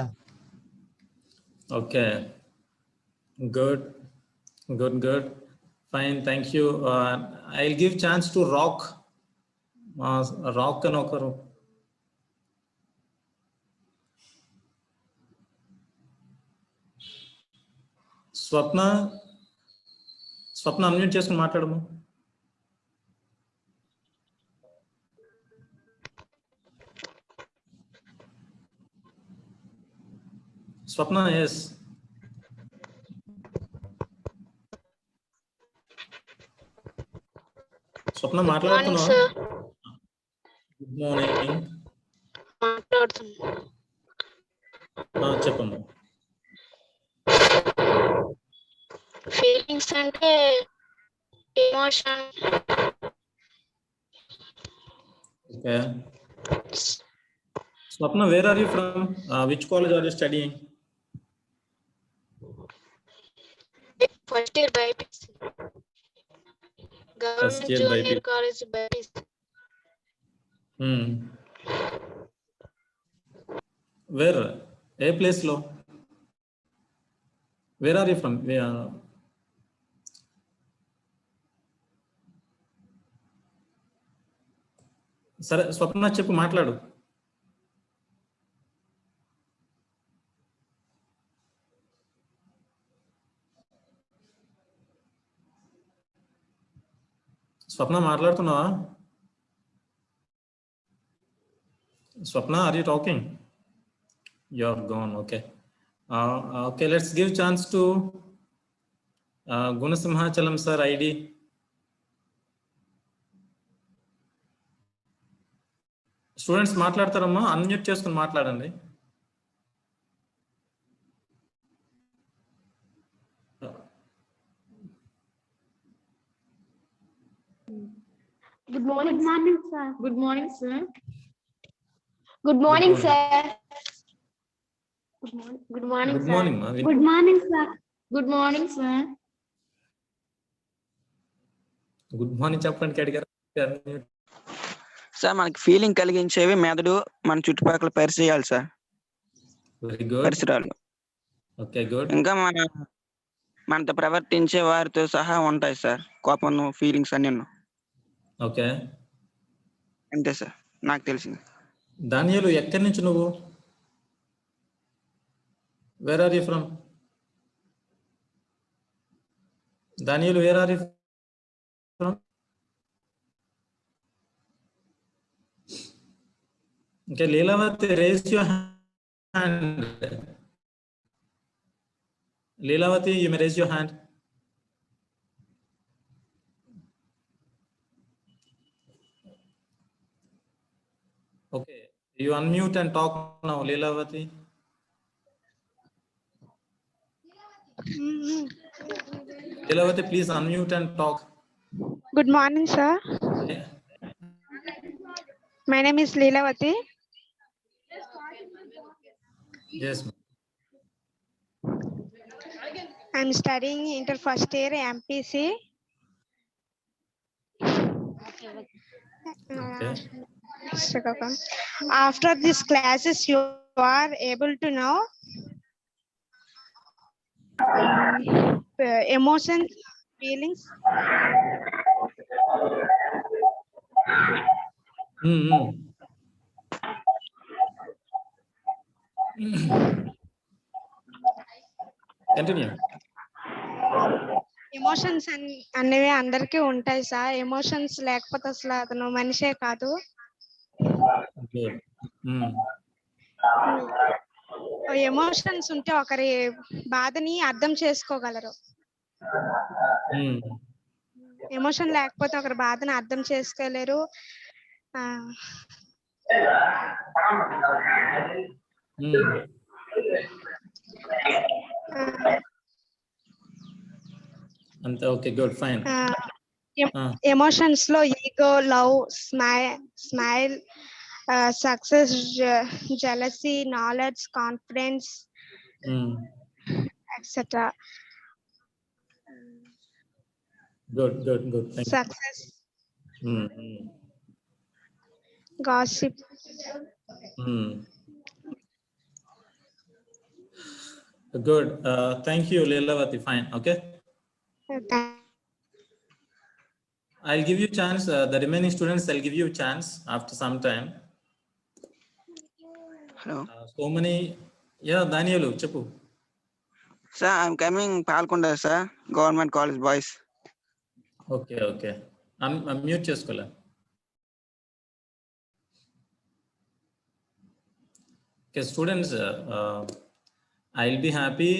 Speaker 4: Okay, good good good, fine, thank you. I will give chance to rock. Rock అని ఒకరు. స్వప్న అన్మ్యూట్ చేసుకుని మాట్లాడము. స్వప్న, ఎస్. స్వప్న మాట్లాడుతున్నావా? Good morning. చెప్పమ్మా.
Speaker 7: ఫీలింగ్స్ అంటే emotion.
Speaker 4: Okay. Swapna, where are you from? Which college are you studying?
Speaker 7: First year BIPC. Government Junior College BIPC.
Speaker 4: Where? A place lo. Where are you from? సరే స్వప్న చెప్పు, మాట్లాడు. స్వప్న మాట్లాడుతున్నావా? Swapna, are you talking? You are gone. Okay, okay, let's give chance to Gunasimhachalam sir ID. Students మాట్లాడతారమ్మా, unmute చేసుకుని మాట్లాడండి.
Speaker 7: Good morning.
Speaker 1: Good morning, sir.
Speaker 7: Good morning, sir.
Speaker 4: Good
Speaker 7: Good morning,
Speaker 4: morning.
Speaker 7: sir. Good morning. Good morning,
Speaker 4: Good
Speaker 7: sir.
Speaker 4: morning, ma.
Speaker 1: Good morning, sir.
Speaker 7: Good morning, sir.
Speaker 4: Good morning చెప్పడానికి అడిగారు.
Speaker 8: Sir మనకి feeling కలిగించేవి మెదడు మన చుట్టుపక్కల పరిచయాలు sir,
Speaker 4: very good.
Speaker 8: పరిసరాలు.
Speaker 4: Okay, good.
Speaker 8: ఇంకా మనతో ప్రవర్తించే వారితో సహా ఉంటాయి సార్, కోపం ఫీలింగ్స్ అన్ని.
Speaker 4: ఓకే,
Speaker 8: అంతే సార్ నాకు తెలిసింది.
Speaker 4: దానియేలు ఎక్కడి నుంచి నువ్వు? Where are you from? Daniyelu, where are you from? Okay, Leelavati, raise your hand. Leelavati, you may raise your hand. Okay, you unmute and talk now, Leelavati. Leelavati, please unmute and talk.
Speaker 9: Good morning, sir.
Speaker 4: Okay.
Speaker 9: My name is Leelavati.
Speaker 4: Yes, ma'am.
Speaker 9: I'm studying inter first year MPC.
Speaker 4: Okay.
Speaker 9: After these classes, you are able to know emotions, feelings.
Speaker 4: Continue.
Speaker 9: Emotions అనేవి అందరికీ ఉంటాయి sir. Emotions లేకపోతే అసలు అతను మనిషే కాదు.
Speaker 4: Good.
Speaker 9: Emotions ఉంటే ఒకరి బాధని అర్థం చేసుకోగలరు. ఎమోషన్ లేకపోతే ఒకరి బాధని అర్థం చేసుకోలేరు.
Speaker 4: అంతే. Okay, good, fine.
Speaker 9: ఎమోషన్స్ లో ego, love, smile, success, jealousy, knowledge, confidence, etcetera.
Speaker 4: Good, good, good.
Speaker 9: Success, gossip.
Speaker 4: Good. Thank you, Leelavati. Fine. Okay. I'll give you chance. The remaining students, I'll give you a chance after some time.
Speaker 8: Hello.
Speaker 4: So many. Yeah, Danielu, cheppu.
Speaker 8: Sir, I'm coming Palkonda, sir. Government College Boys.
Speaker 4: Okay, okay. I'm mute cheskola. Okay, students, I'll be happy.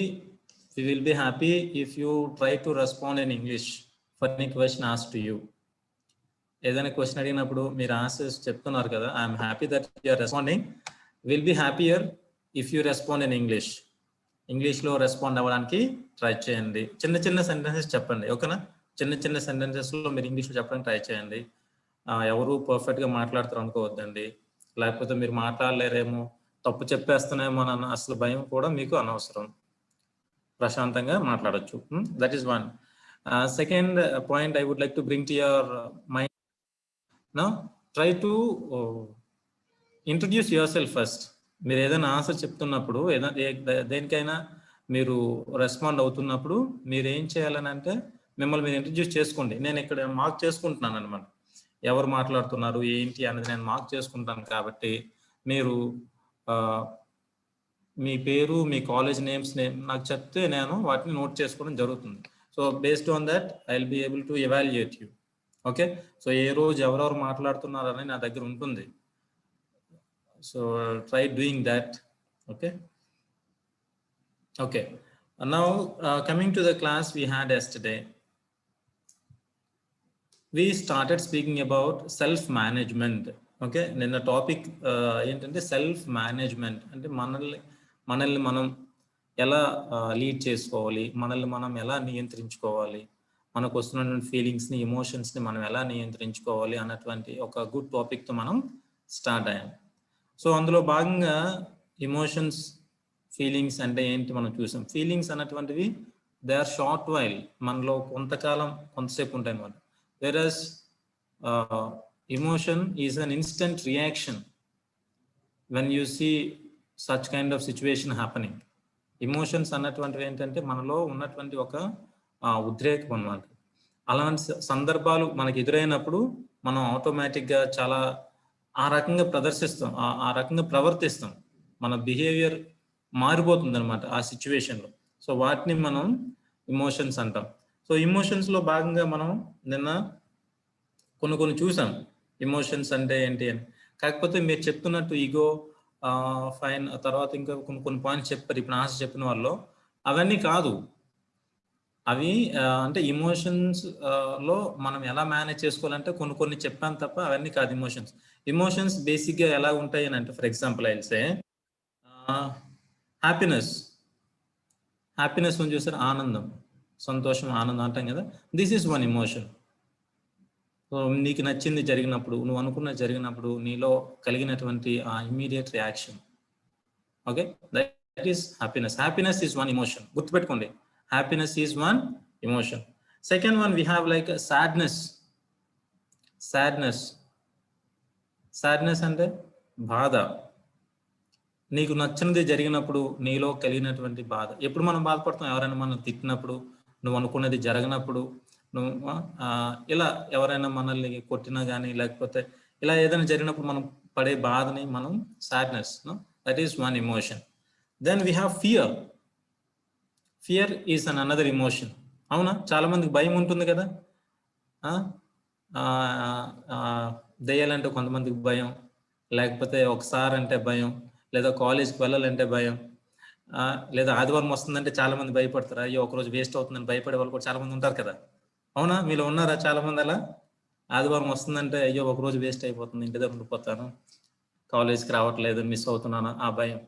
Speaker 4: We will be happy if you try to respond in English for any question asked to you. ఏదైనా question అడిగినప్పుడు మీరు answers చెప్తున్నారు కదా, I'm happy that you're responding. Will be happier if you respond in English. ఇంగ్లీష్లో respond అవ్వడానికి try చేయండి. చిన్న చిన్న సెంటెన్సెస్ చెప్పండి, ఓకేనా? చిన్న చిన్న సెంటెన్సెస్లో మీరు ఇంగ్లీష్లో చెప్పడానికి ట్రై చేయండి. ఎవరు పర్ఫెక్ట్గా మాట్లాడతారు అనుకోవద్దండి. లేకపోతే మీరు మాట్లాడలేరేమో, తప్పు చెప్పేస్తున్నామో అన్న అసలు భయం కూడా మీకు అనవసరం. ప్రశాంతంగా మాట్లాడచ్చు. That is one. Second point I would like to bring to your mind. Now, try to introduce yourself first. మీరు ఏదైనా ఆన్సర్ చెప్తున్నప్పుడు, దేనికైనా మీరు రెస్పాండ్ అవుతున్నప్పుడు మీరు ఏం చేయాలని అంటే మిమ్మల్ని మీరు ఇంట్రడ్యూస్ చేసుకోండి. నేను ఇక్కడ మార్క్ చేసుకుంటున్నాను అనమాట, ఎవరు మాట్లాడుతున్నారు ఏంటి అనేది నేను మార్క్ చేసుకుంటాను. కాబట్టి మీరు మీ పేరు, మీ కాలేజ్ నేమ్స్ నాకు చెప్తే నేను వాటిని నోట్ చేసుకోవడం జరుగుతుంది. So based on that I will be able to evaluate you. Okay, so ఏ రోజు ఎవరెవరు మాట్లాడుతున్నారని నా దగ్గర ఉంటుంది. So try doing that. Okay, okay. Now coming to the class we had yesterday, we started speaking about self management. Okay, నిన్న topic ఏంటంటే self management. అంటే మనల్ని మనం ఎలా లీడ్ చేసుకోవాలి, మనల్ని మనం ఎలా నియంత్రించుకోవాలి, మనకు వస్తున్నటువంటి ఫీలింగ్స్ని, ఎమోషన్స్ని మనం ఎలా నియంత్రించుకోవాలి అన్నటువంటి ఒక గుడ్ టాపిక్తో మనం స్టార్ట్ అయ్యాం. సో అందులో భాగంగా ఎమోషన్స్, ఫీలింగ్స్ అంటే ఏంటి మనం చూసాం. ఫీలింగ్స్ అన్నటువంటివి దే ఆర్ షార్ట్ వైల్, మనలో కొంతసేపు ఉంటాయి అన్నమాట. Versus emotion is an instant reaction when you see such kind of situation happening. Emotions అన్నటువంటివి ఏంటంటే మనలో ఉన్నటువంటి ఒక ఉద్రేకం అన్నమాట. అలాంటి సందర్భాలు మనకి ఎదురైనప్పుడు మనం ఆటోమేటిక్గా చాలా ఆ రకంగా ప్రదర్శిస్తాం, ఆ రకంగా ప్రవర్తిస్తాం. మన బిహేవియర్ మారిపోతుంది అనమాట ఆ సిచ్యువేషన్లో. సో వాటిని మనం ఎమోషన్స్ అంటాం. సో ఎమోషన్స్లో భాగంగా మనం నిన్న కొన్ని చూసాం ఎమోషన్స్ అంటే ఏంటి అని. కాకపోతే మీరు చెప్తున్నట్టు ఈగో, ఫైన్, తర్వాత ఇంకా కొన్ని పాయింట్స్ చెప్పారు ఇప్పుడు ఆశ చెప్పిన వాళ్ళు, అవన్నీ కాదు. అవి అంటే ఎమోషన్స్ లో మనం ఎలా మేనేజ్ చేసుకోవాలంటే కొన్ని చెప్పాను తప్ప అవన్నీ కాదు ఎమోషన్స్. ఎమోషన్స్ బేసిక్గా ఎలా ఉంటాయి అని అంటే, for example I will say happiness అని చూసారు, ఆనందం, సంతోషం, ఆనందం అంటాం కదా. This is one emotion. So నీకు నచ్చింది జరిగినప్పుడు, నువ్వు అనుకున్నది జరిగినప్పుడు నీలో కలిగినటువంటి ఆ immediate reaction, okay, that is happiness. Happiness is one emotion, గుర్తుపెట్టుకోండి. Happiness is one emotion. Second one, we have like sadness. అంటే బాధ. నీకు నచ్చినది జరిగినప్పుడు నీలో కలిగినటువంటి బాధ. ఎప్పుడు మనం బాధపడతాం? ఎవరైనా మనం తిట్టినప్పుడు, నువ్వు అనుకున్నది జరగనప్పుడు, నువ్వు ఇలా ఎవరైనా మనల్ని కొట్టినా కానీ, లేకపోతే ఇలా ఏదైనా జరిగినప్పుడు మనం పడే బాధని మనం sadness, that is one emotion. Then we have fear. Fear is an another emotion. అవునా? చాలా మందికి భయం ఉంటుంది కదా. దెయ్యాలంటే కొంతమందికి భయం, లేకపోతే ఒకసారి అంటే భయం, లేదా కాలేజ్కి వెళ్ళాలంటే భయం, లేదా ఆదివారం వస్తుందంటే చాలా మంది భయపడతారు. అయ్యో ఒకరోజు వేస్ట్ అవుతుందని భయపడే వాళ్ళు కూడా చాలా మంది ఉంటారు కదా. అవునా? మీలో ఉన్నారా చాలా మంది అలా? ఆదివారం వస్తుందంటే అయ్యో ఒకరోజు వేస్ట్ అయిపోతుంది, ఇంటి దగ్గర ఉండిపోతాను, కాలేజ్కి రావట్లేదు, మిస్ అవుతున్నాను, ఆ భయం.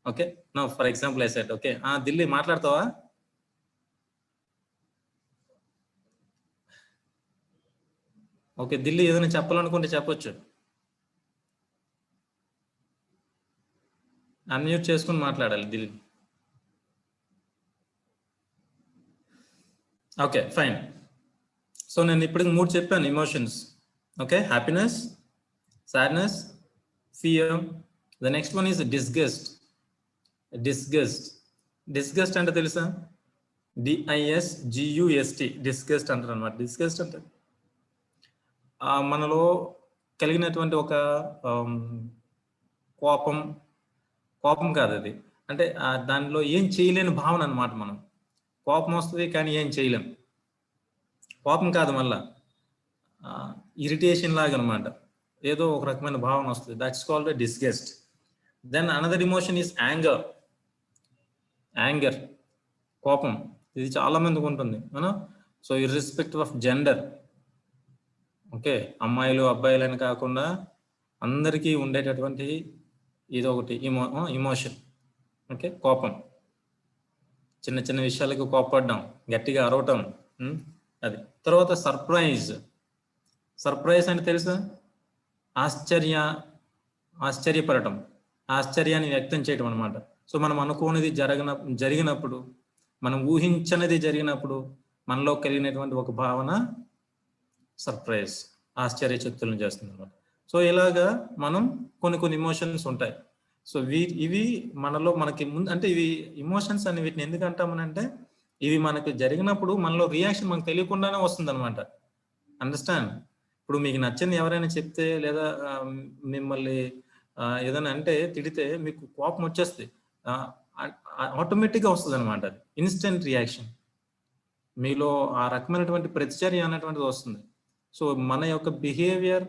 Speaker 4: Okay, no for example I said, okay, Delhi మాట్లాడతావా? ఓకే, ఢిల్లీ ఏదైనా చెప్పాలనుకుంటే చెప్పొచ్చు, అన్మ్యూట్ చేసుకుని మాట్లాడాలి ఢిల్లీ. Okay, fine. సో నేను ఇప్పటికి 3 చెప్పాను emotions. Okay, happiness, sadness, fear. The next one is disgust. Disgust అంటే తెలుసా? DISGUST, డిస్గస్ట్ అంటారు అనమాట. డిస్గస్ట్ అంటే మనలో కలిగినటువంటి ఒక కోపం కాదు అది, అంటే దానిలో ఏం చేయలేని భావన అనమాట. మనం కోపం వస్తుంది కానీ ఏం చేయలేం. కోపం కాదు, మళ్ళా ఇరిటేషన్ లాగా అనమాట, ఏదో ఒక రకమైన భావన వస్తుంది. That's called disgust. Then another emotion is anger, కోపం. ఇది చాలా మందికి ఉంటుంది. So irrespective of gender, okay, అమ్మాయిలు అబ్బాయిలు అని కాకుండా అందరికీ ఉండేటటువంటి ఇది ఒకటి ఎమోషన్. ఓకే, కోపం. చిన్న చిన్న విషయాలకు కోపపడడం, గట్టిగా అరవటం, అది. తర్వాత సర్ప్రైజ్ అంటే తెలుసా? ఆశ్చర్యపడటం, ఆశ్చర్యాన్ని వ్యక్తం చేయటం అనమాట. సో మనం అనుకోనిది జరిగినప్పుడు, మనం ఊహించనిది జరిగినప్పుడు మనలో కలిగినటువంటి ఒక భావన సర్ప్రైజ్, ఆశ్చర్యచకితులను చేస్తుంది అనమాట. సో ఇలాగా మనం కొన్ని ఎమోషన్స్ ఉంటాయి. సో ఇవి మనలో మనకి ముందు, అంటే ఇవి ఎమోషన్స్ అని వీటిని ఎందుకు అంటామనంటే, ఇవి మనకు జరిగినప్పుడు మనలో రియాక్షన్ మనకు తెలియకుండానే వస్తుంది అనమాట. అండర్స్టాండ్? ఇప్పుడు మీకు నచ్చింది ఎవరైనా చెప్తే, లేదా మిమ్మల్ని ఏదైనా అంటే తిడితే మీకు కోపం వచ్చేస్తుంది, ఆటోమేటిక్గా వస్తుంది అనమాట. అది ఇన్స్టెంట్ రియాక్షన్, మీలో ఆ రకమైనటువంటి ప్రతిచర్య అనేటువంటిది వస్తుంది. సో మన యొక్క బిహేవియర్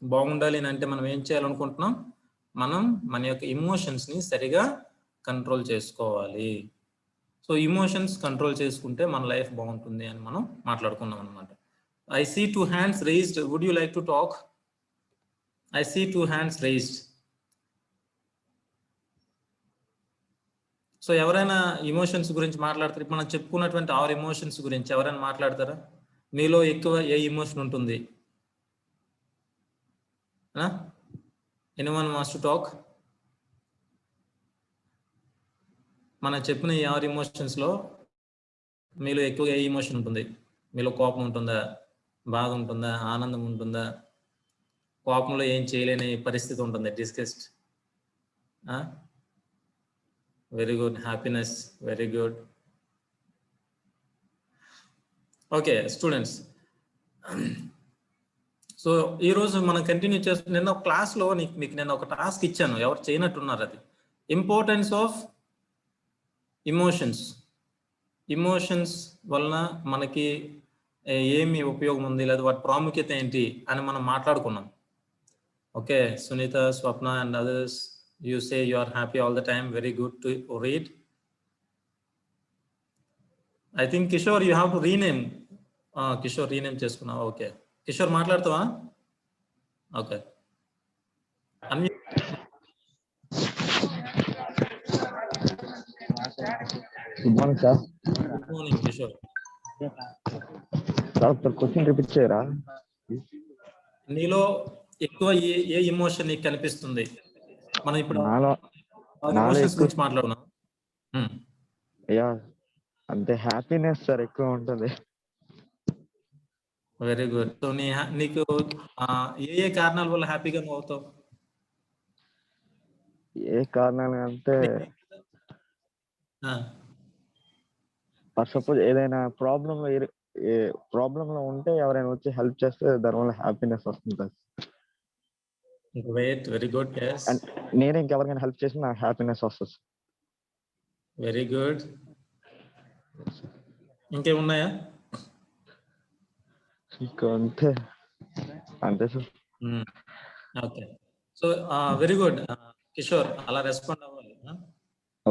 Speaker 4: బాగుండాలి అంటే మనం ఏం చేయాలనుకుంటున్నాం? మనం మన యొక్క ఎమోషన్స్ని సరిగా కంట్రోల్ చేసుకోవాలి. సో ఎమోషన్స్ కంట్రోల్ చేసుకుంటే మన లైఫ్ బాగుంటుంది అని మనం మాట్లాడుకున్నాం అనమాట. I see 2 hands raised. Would you like to talk? I see 2 hands raised. So ఎవరైనా ఎమోషన్స్ గురించి మాట్లాడతారు? ఇప్పుడు మనం చెప్పుకున్నటువంటి 6 ఎమోషన్స్ గురించి ఎవరైనా మాట్లాడతారా? మీలో ఎక్కువ ఏ ఎమోషన్ ఉంటుంది? Anyone wants to talk? మనం చెప్పిన ఈ 6 ఎమోషన్స్లో మీలో ఎక్కువగా ఏ ఎమోషన్ ఉంటుంది? మీలో కోపం ఉంటుందా, బాధ ఉంటుందా, ఆనందం ఉంటుందా, కోపంలో ఏం చేయలేని పరిస్థితి ఉంటుంది, disgust? Very good. Happiness, very good. Okay students, so ఈరోజు మనం కంటిన్యూ చేస్తూ నిన్న ఒక క్లాస్లో మీకు నేను ఒక టాస్క్ ఇచ్చాను, ఎవరు చేయనట్టున్నారు. అది ఇంపార్టెన్స్ ఆఫ్ ఎమోషన్స్. ఎమోషన్స్ వలన మనకి ఏమి ఉపయోగం ఉంది, లేదా వాటి ప్రాముఖ్యత ఏంటి అని మనం మాట్లాడుకున్నాం. Okay Sunitha, Swapna and others, you say you are happy all the time. Very good to read. I think Kishore you have to rename. Kishore rename చేసుకున్నావా? ఓకే కిషోర్ మాట్లాడతావా? Okay
Speaker 10: good morning sir.
Speaker 4: Good morning Kishore.
Speaker 10: Sir ఒకసారి క్వశ్చన్ రిపీట్ చేయరా?
Speaker 4: నీలో ఎక్కువ ఏ emotion నీకు కనిపిస్తుంది? మనం ఇప్పుడు ఎమోషన్స్ గురించి మాట్లాడుతున్నాం.
Speaker 10: యా, అంతే హ్యాపీనెస్ సార్ ఎక్కువ ఉంటుంది.
Speaker 4: Very good. సో నీకు ఏ కారణాల వల్ల హ్యాపీగా అవుతావు?
Speaker 10: ఏ కారణాలు అంటే ఫర్ సపోజ్ ఏదైనా ప్రాబ్లంలో ఉంటే ఎవరైనా వచ్చి హెల్ప్ చేస్తే దానివల్ల హ్యాపీనెస్ వస్తుంది.
Speaker 4: Great, very good.
Speaker 10: నేనే ఇంకెవరికైనా హెల్ప్ చేసి నాకు హ్యాపీనెస్ వస్తుంది.
Speaker 4: Very good. ఇంకేమున్నాయా?
Speaker 10: ఇంకా అంతే sir.
Speaker 4: Okay so very good Kishore, అలా రెస్పాండ్ అవ్వాలి.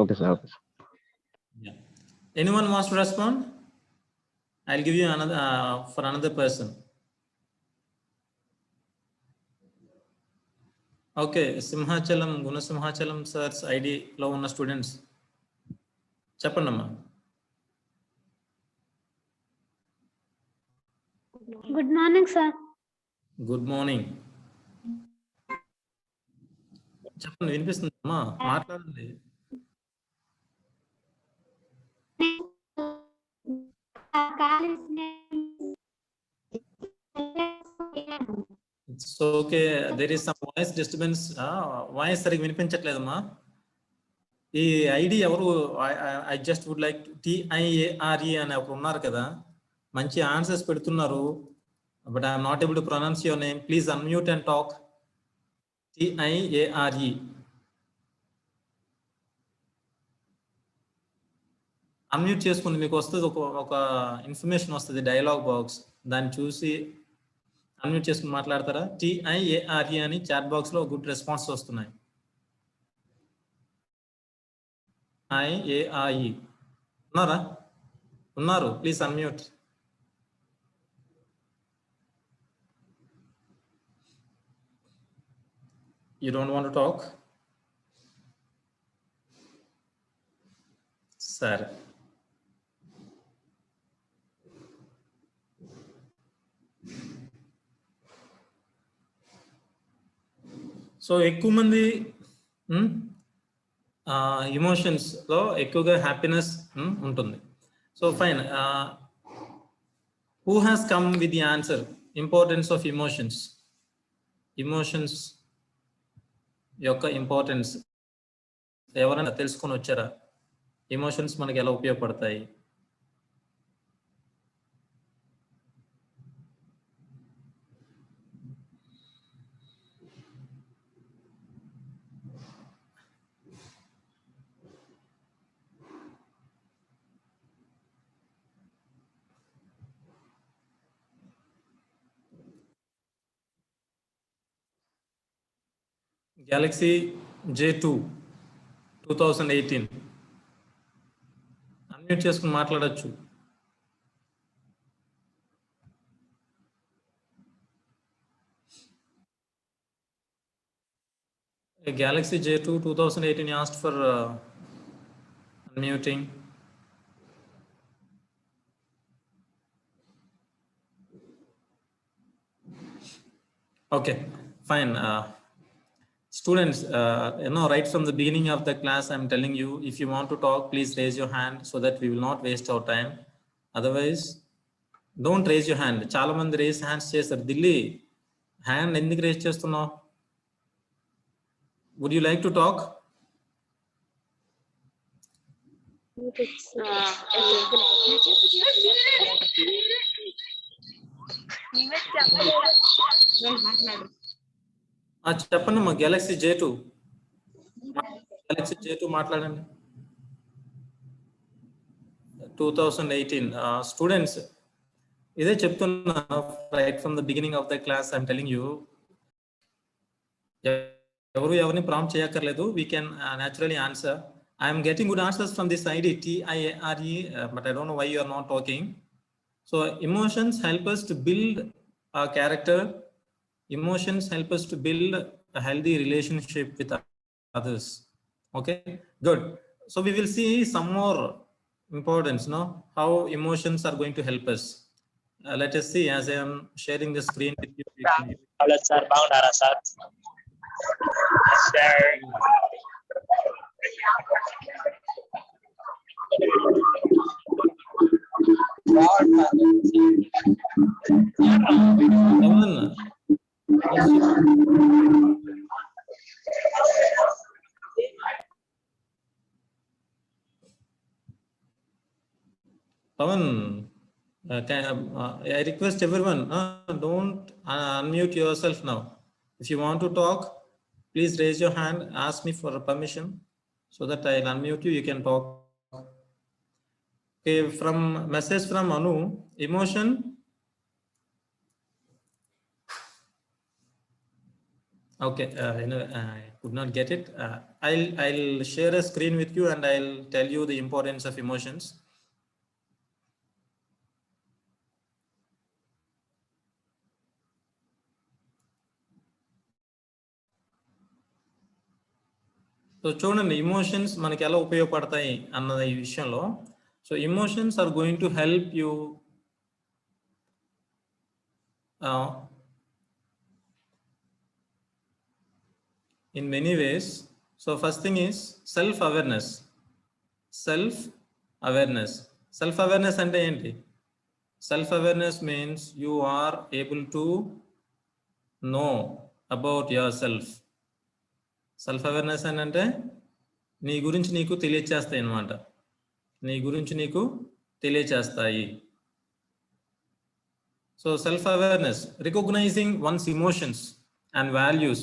Speaker 10: Okay sir. Okay sir.
Speaker 4: Anyone wants to respond? I'll give you another for another person. Okay Simhachalam, Gunasimhachalam sirs ఐడిలో ఉన్న స్టూడెంట్స్ చెప్పండి అమ్మా.
Speaker 11: Good morning sir.
Speaker 4: Good morning. చెప్పండి, వినిపిస్తుంది అమ్మా, మాట్లాడండి. So okay, there is some voice disturbance. Voice సరిగ్గా వినిపించట్లేదమ్మా. ఈ ఐడి ఎవరు? I just would like TIARE అని ఒకరు ఉన్నారు కదా, మంచి ఆన్సర్స్ పెడుతున్నారు, but I'm not able to pronounce your name. Please unmute and talk. TIARE. Unmute చేసుకుని మీకు వస్తుంది ఒక ఇన్ఫర్మేషన్ వస్తుంది, డైలాగ్ బాక్స్, దాన్ని చూసి అన్మ్యూట్ చేసుకుని మాట్లాడతారా? TIARE అని చాట్ బాక్స్ లో గుడ్ రెస్పాన్స్ వస్తున్నాయి. IARE ఉన్నారా? ఉన్నారు, please unmute. You don't want to talk? సరే. సో ఎక్కువ మంది ఎమోషన్స్ లో ఎక్కువగా హ్యాపీనెస్ ఉంటుంది. So fine, who has come with the answer importance of emotions? Emotions యొక్క ఇంపార్టెన్స్ ఎవరైనా తెలుసుకొని వచ్చారా? ఎమోషన్స్ మనకి ఎలా ఉపయోగపడతాయి? Galaxy J2 2018 అన్మ్యూట్ చేసుకుని మాట్లాడచ్చు. Galaxy J2 2018 asked for an Unmuting. Okay, fine. Students, right from the beginning of the class, I'm telling you, if you want to talk, please raise your hand so that we will not waste our time. Otherwise, don't raise your hand. Chala mandi raise hands chesaru. Dilli, hand enduku raise chestunnao? Would you like to talk? చెప్పండి Galaxy J2 మాట్లాడండి. 2018 students, ఇదే చెప్తున్నా right from the beginning of the class. I'm telling you, ఎవరిని prompt చేయక్కర్లేదు. We can naturally answer. I am getting good answers from this ID TIARE, but I don't know why you are not talking. So emotions help us to build our character. Emotions help us to build a healthy relationship with others. Okay, good. So we will see some more importance, how emotions are going to help us. Let us see as I am sharing the screen with you.
Speaker 12: Hello sir, బాగున్నారా sir? Sir.
Speaker 4: Pavan, I request everyone, don't unmute yourself now. If you want to talk, please raise your hand, ask me for permission so that I'll unmute you. You can talk. Okay, from message from Anu, emotion. Okay, I could not get it. I'll share a screen with you and I'll tell you the importance of emotions. So చూడండి, emotions మనకి ఎలా ఉపయోగపడతాయి అన్న ఈ విషయంలో. So emotions are going to help you in many ways. So first thing is self-awareness. Self-awareness అంటే ఏంటి? Self-awareness means you are able to know about yourself. Self-awareness అంటే నీ గురించి నీకు తెలియచేస్తాయి అన్నమాట. నీ గురించి నీకు తెలియచేస్తాయి. So self-awareness, recognizing one's emotions and values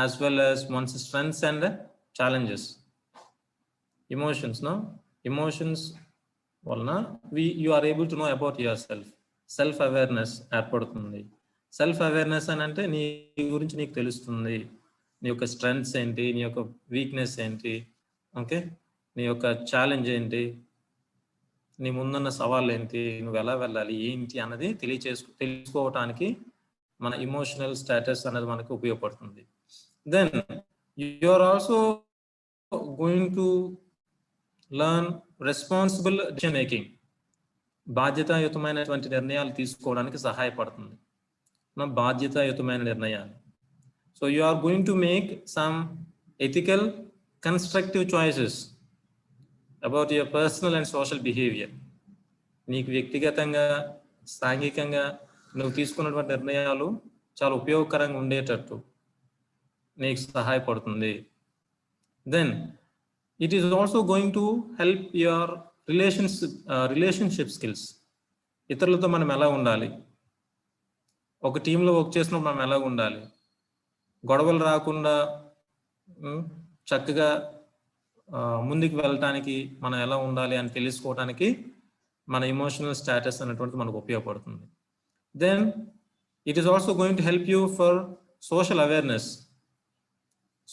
Speaker 4: as well as one's strengths and challenges. Emotions వలన you are able to know about yourself. Self-awareness ఏర్పడుతుంది. Self-awareness అంటే నీ గురించి నీకు తెలుస్తుంది. నీ యొక్క స్ట్రెంగ్స్ ఏంటి, నీ యొక్క వీక్నెస్ ఏంటి, ఓకే, నీ యొక్క ఛాలెంజ్ ఏంటి, నీ ముందున్న సవాళ్ళు ఏంటి, నువ్వు ఎలా వెళ్ళాలి ఏంటి అన్నది తెలుసుకోవటానికి మన ఇమోషనల్ స్టేటస్ అనేది మనకు ఉపయోగపడుతుంది. Then you are also going to learn responsible decision making. బాధ్యతాయుతమైనటువంటి నిర్ణయాలు తీసుకోవడానికి సహాయపడుతుంది. బాధ్యతాయుతమైన నిర్ణయాలు. So you are going to make some ethical, constructive choices about your personal and social behavior. నీకు వ్యక్తిగతంగా, సాంఘికంగా నువ్వు తీసుకున్నటువంటి నిర్ణయాలు చాలా ఉపయోగకరంగా ఉండేటట్టు నీకు సహాయపడుతుంది. Then it is also going to help your relationship skills. ఇతరులతో మనం ఎలా ఉండాలి, ఒక టీంలో వర్క్ చేసినప్పుడు మనం ఎలా ఉండాలి, గొడవలు రాకుండా చక్కగా ముందుకు వెళ్ళటానికి మనం ఎలా ఉండాలి అని తెలుసుకోవడానికి మన ఇమోషనల్ స్టేటస్ అనేటువంటిది మనకు ఉపయోగపడుతుంది. Then it is also going to help you for social awareness.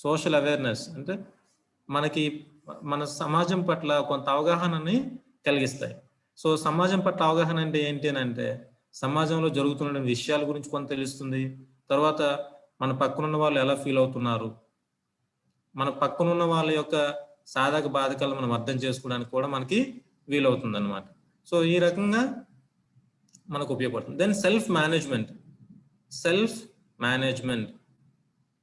Speaker 4: Social awareness అంటే మనకి మన సమాజం పట్ల కొంత అవగాహనని కలిగిస్తాయి. సో సమాజం పట్ల అవగాహన అంటే ఏంటి అని అంటే సమాజంలో జరుగుతున్న విషయాల గురించి కొంత తెలుస్తుంది. తర్వాత మన పక్కనున్న వాళ్ళు ఎలా ఫీల్ అవుతున్నారు, మన పక్కనున్న వాళ్ళ యొక్క సాధక బాధకాలు మనం అర్థం చేసుకోవడానికి కూడా మనకి వీలవుతుంది అనమాట. సో ఈ రకంగా మనకు ఉపయోగపడుతుంది. దెన్ సెల్ఫ్ మేనేజ్మెంట్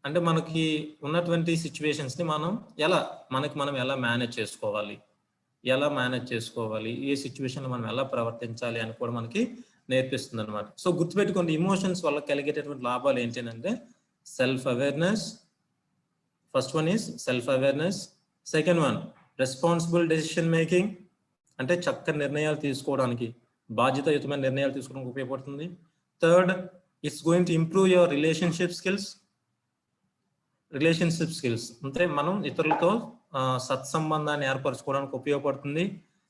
Speaker 4: అంటే మనకి ఉన్నటువంటి సిచ్యువేషన్స్ని మనం ఎలా మేనేజ్ చేసుకోవాలి, ఏ సిచ్యువేషన్లో మనం ఎలా ప్రవర్తించాలి అని కూడా మనకి నేర్పిస్తుంది అనమాట. సో గుర్తుపెట్టుకోండి, ఇమోషన్స్ వల్ల కలిగేటటువంటి లాభాలు ఏంటంటే self awareness. First one is self awareness. Second one responsible decision making, అంటే చక్కని నిర్ణయాలు తీసుకోవడానికి, బాధ్యతాయుతమైన నిర్ణయాలు తీసుకోవడానికి ఉపయోగపడుతుంది. Third, it's going to improve your relationship skills. అంటే మనం ఇతరులతో సత్సంబంధాన్ని ఏర్పరచుకోవడానికి ఉపయోగపడుతుంది.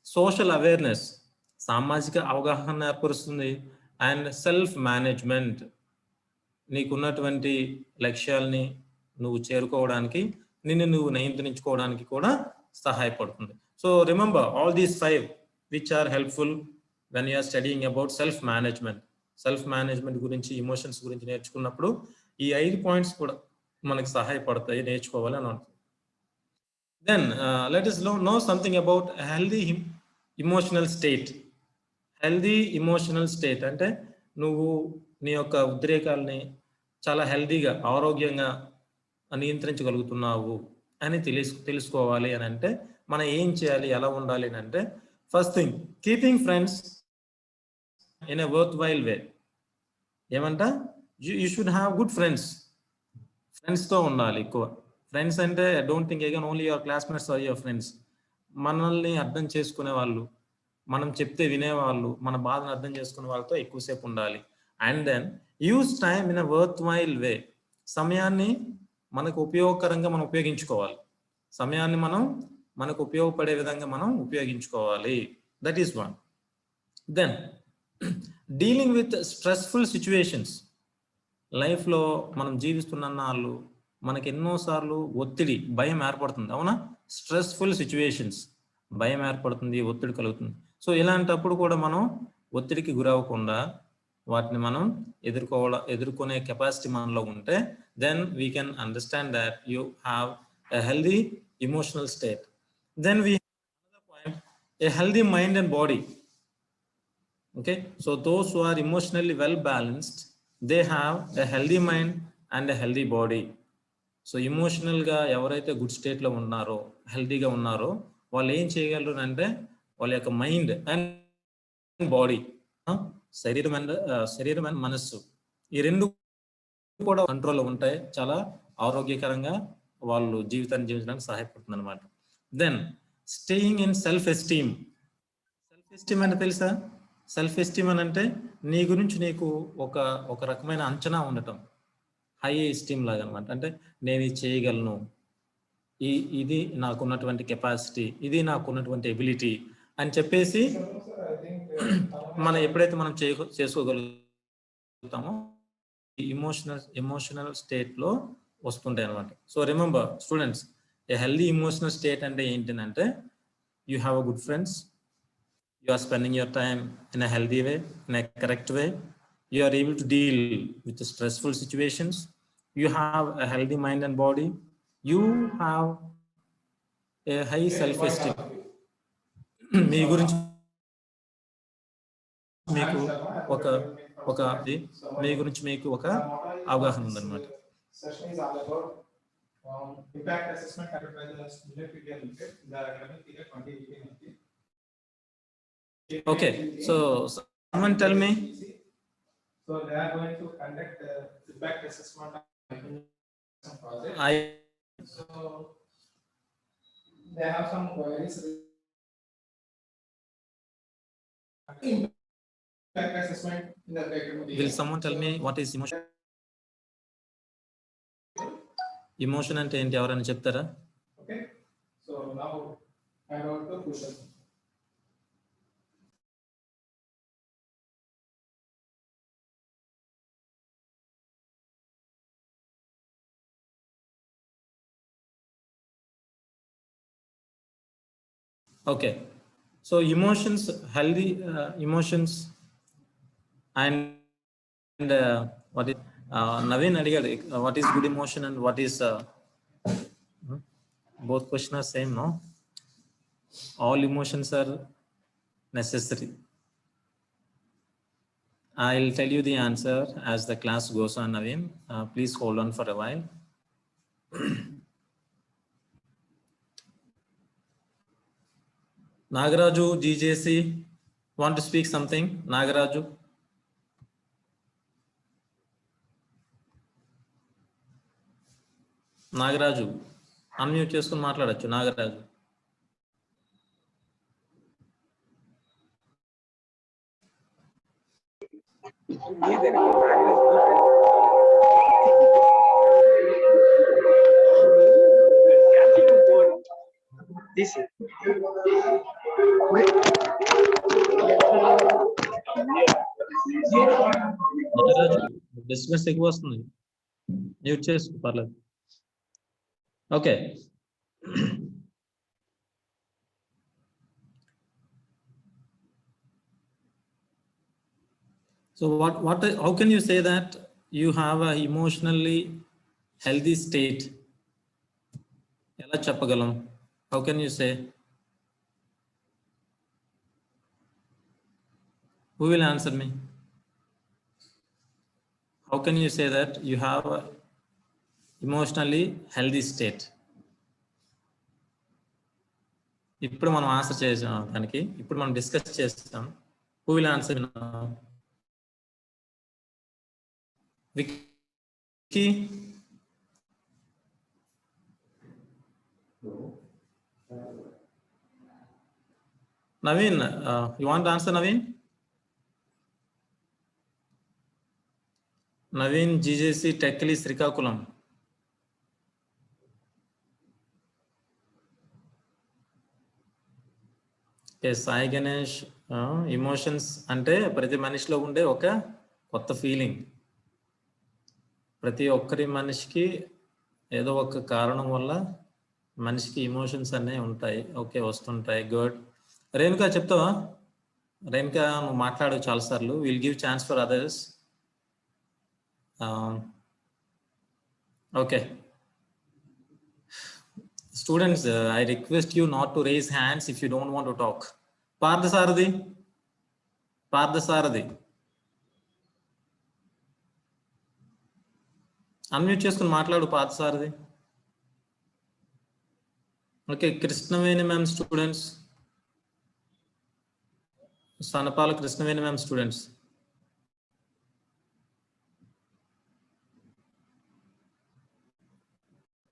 Speaker 4: సోషల్ అవేర్నెస్, సామాజిక అవగాహన ఏర్పరుస్తుంది. అండ్ సెల్ఫ్ మేనేజ్మెంట్, నీకున్నటువంటి లక్ష్యాల్ని నువ్వు చేరుకోవడానికి, నిన్ను నువ్వు నియంత్రించుకోవడానికి కూడా సహాయపడుతుంది. So remember all these 5 which are helpful when you are studying about self management గురించి, ఇమోషన్స్ గురించి నేర్చుకున్నప్పుడు ఈ 5 పాయింట్స్ కూడా మనకి సహాయపడతాయి, నేర్చుకోవాలి అని అంటుంది. Then let us know something about healthy emotional state. Healthy emotional state అంటే నువ్వు నీ యొక్క ఉద్రేకాలని చాలా హెల్దీగా, ఆరోగ్యంగా నియంత్రించగలుగుతున్నావు అని తెలుసుకోవాలి అని అంటే మనం ఏం చేయాలి, ఎలా ఉండాలి అని అంటే, first thing, keeping friends in a worthwhile way. ఏమంట, యూ షుడ్ హ్యావ్ గుడ్ ఫ్రెండ్స్తో ఉండాలి ఎక్కువ. ఫ్రెండ్స్ అంటే don't think again only your classmates are your friends. మనల్ని అర్థం చేసుకునే వాళ్ళు, మనం చెప్తే వినేవాళ్ళు, మన బాధను అర్థం చేసుకునే వాళ్ళతో ఎక్కువసేపు ఉండాలి. And then use time in a worthwhile way. సమయాన్ని మనకు ఉపయోగకరంగా మనం ఉపయోగించుకోవాలి. మనకు ఉపయోగపడే విధంగా మనం ఉపయోగించుకోవాలి. That is one. Then dealing with stressful situations. లైఫ్లో మనం జీవిస్తున్న నాళ్ళు మనకి ఎన్నోసార్లు ఒత్తిడి, భయం ఏర్పడుతుంది. అవునా? స్ట్రెస్ఫుల్ సిచ్యువేషన్స్, భయం ఏర్పడుతుంది, ఒత్తిడి కలుగుతుంది. సో ఇలాంటప్పుడు కూడా మనం ఒత్తిడికి గురవ్వకుండా వాటిని మనం ఎదుర్కొనే కెపాసిటీ మనలో ఉంటే, then we can understand that you have a healthy emotional state. Then we have another point, a healthy mind and body. Okay, so those who are emotionally well balanced, they have a healthy mind and a healthy body. So emotional ga ఎవరైతే good state లో ఉన్నారో, హెల్దీగా ఉన్నారో, వాళ్ళు ఏం చేయగలరు అంటే వాళ్ళ యొక్క మైండ్ అండ్ బాడీ, శరీరం అండ్ మనస్సు, ఈ రెండు కూడా కంట్రోల్లో ఉంటాయి. చాలా ఆరోగ్యకరంగా వాళ్ళు జీవితాన్ని జీవించడానికి సహాయపడుతుంది అనమాట. Then staying in self esteem అంటే తెలుసా? సెల్ఫ్ ఎస్టీమ్ అని అంటే నీ గురించి నీకు ఒక రకమైన అంచనా ఉండటం, హై ఎస్టీమ్ లాగా అనమాట. అంటే నేను ఇది చేయగలను, ఇది నాకున్నటువంటి కెపాసిటీ, ఇది నాకున్నటువంటి ఎబిలిటీ అని చెప్పేసి మనం ఎప్పుడైతే మనం చేసుకోగలుగుతామో ఎమోషనల్ స్టేట్లో వస్తుంటాయి అనమాట. సో రిమెంబర్ స్టూడెంట్స్, ఏ హెల్దీ ఇమోషనల్ స్టేట్ అంటే ఏంటంటే, you have a good friends, you are spending your time in a healthy way, in a correct way, you are able to deal with the stressful situations, you have a healthy mind and body, you have a high self esteem. మీ గురించి మీకు ఒక అవగాహన ఉందన్నమాట.
Speaker 13: Impact assessment carried by the Student India Limited in the academic year 2018-19.
Speaker 4: Okay, so someone tell me.
Speaker 13: So they are going to conduct impact assessment on project. So they have some queries. Impact assessment in the academic year.
Speaker 4: Will someone tell me what is emotion? Emotion అంటే ఏంటి, ఎవరైనా చెప్తారా?
Speaker 13: Okay, so now I want to question.
Speaker 4: Okay, so emotions, healthy emotions and what is Naveen adigadu, what is good emotion and what is both questions are same, no? All emotions are necessary. I'll tell you the answer as the class goes on, Naveen. Please hold on for a while. Nagaraju, GJC, want to speak something? Nagaraju? Nagaraju unmute చేసుకుని మాట్లాడొచ్చు. Nagaraju disturbance ఎక్కువ వస్తుంది. Mute చేసుకో పర్లేదు. Okay, so how can you say that you have a emotionally healthy state? ఎలా చెప్పగలం? How can you say? Who will answer me? How can you say that you have a emotionally healthy state? ఇప్పుడు మనం answer చేసాం దానికి, ఇప్పుడు మనం discuss చేస్తాం. Who will answer now? Vicky? Naveen, you want to answer, Naveen? Naveen, GJC, Techly, Srikakulam. Sai Ganesh, emotions అంటే ప్రతి మనిషిలో ఉండే ఒక కొత్త ఫీలింగ్. ప్రతి ఒక్కరి మనిషికి ఏదో ఒక కారణం వల్ల మనిషికి ఎమోషన్స్ అనేవి ఉంటాయి. ఓకే, వస్తుంటాయి. గుడ్. రేణుకా చెప్తావా? రేణుకా, నువ్వు మాట్లాడు చాలాసార్లు. Will give chance for others. Okay students, I request you not to raise hands if you don't want to talk. Parthasarathi, unmute cheskoni matladu. Parthasarathi. Okay, Krishnaveni ma'am students, Sanapala Krishnaveni ma'am students.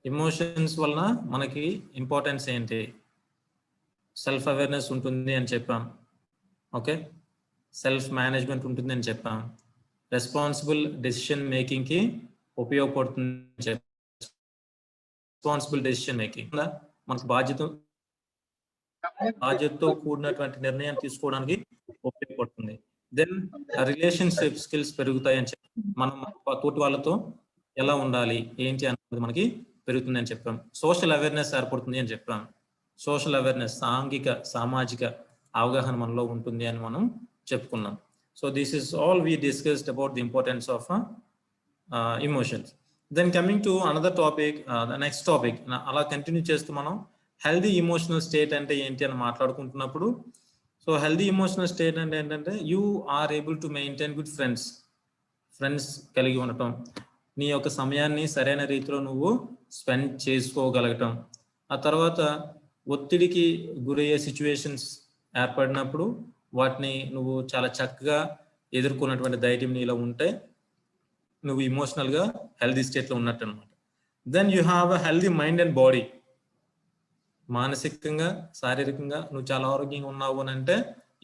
Speaker 4: Emotions వలన మనకి importance ఏంటి? Self awareness ఉంటుంది అని చెప్పాం. Okay, self management ఉంటుంది అని చెప్పాం. Responsible decision మేకింగ్కి ఉపయోగపడుతుంది. రెస్పాన్సిబుల్ డెసిషన్ మేకింగ్ మనకు బాధ్యతతో కూడినటువంటి నిర్ణయం తీసుకోవడానికి ఉపయోగపడుతుంది. దెన్ రిలేషన్షిప్ స్కిల్స్ పెరుగుతాయి అని చెప్పాం. మనం తోటి వాళ్ళతో ఎలా ఉండాలి ఏంటి అన్నది మనకి పెరుగుతుంది అని చెప్పాం. సోషల్ అవేర్నెస్ ఏర్పడుతుంది అని చెప్పాం. సోషల్ అవేర్నెస్, సాంఘిక సామాజిక అవగాహన మనలో ఉంటుంది అని మనం చెప్పుకున్నాం. So this is all we discussed about the importance of emotions. Then coming to another topic, the next topic. అలా కంటిన్యూ చేస్తూ మనం హెల్దీ ఇమోషనల్ స్టేట్ అంటే ఏంటి అని మాట్లాడుకుంటున్నప్పుడు, సో హెల్దీ ఇమోషనల్ స్టేట్ అంటే ఏంటంటే you are able to maintain good friends కలిగి ఉండటం, నీ యొక్క సమయాన్ని సరైన రీతిలో నువ్వు స్పెండ్ చేసుకోగలగటం, ఆ తర్వాత ఒత్తిడికి గురయ్యే సిచ్యువేషన్స్ ఏర్పడినప్పుడు వాటిని నువ్వు చాలా చక్కగా ఎదుర్కొన్నటువంటి ధైర్యం నీలో ఉంటే నువ్వు ఇమోషనల్గా హెల్దీ స్టేట్లో ఉన్నట్టు అనమాట. Then you have a healthy mind and body. మానసికంగా శారీరకంగా నువ్వు చాలా ఆరోగ్యంగా ఉన్నావు అని అంటే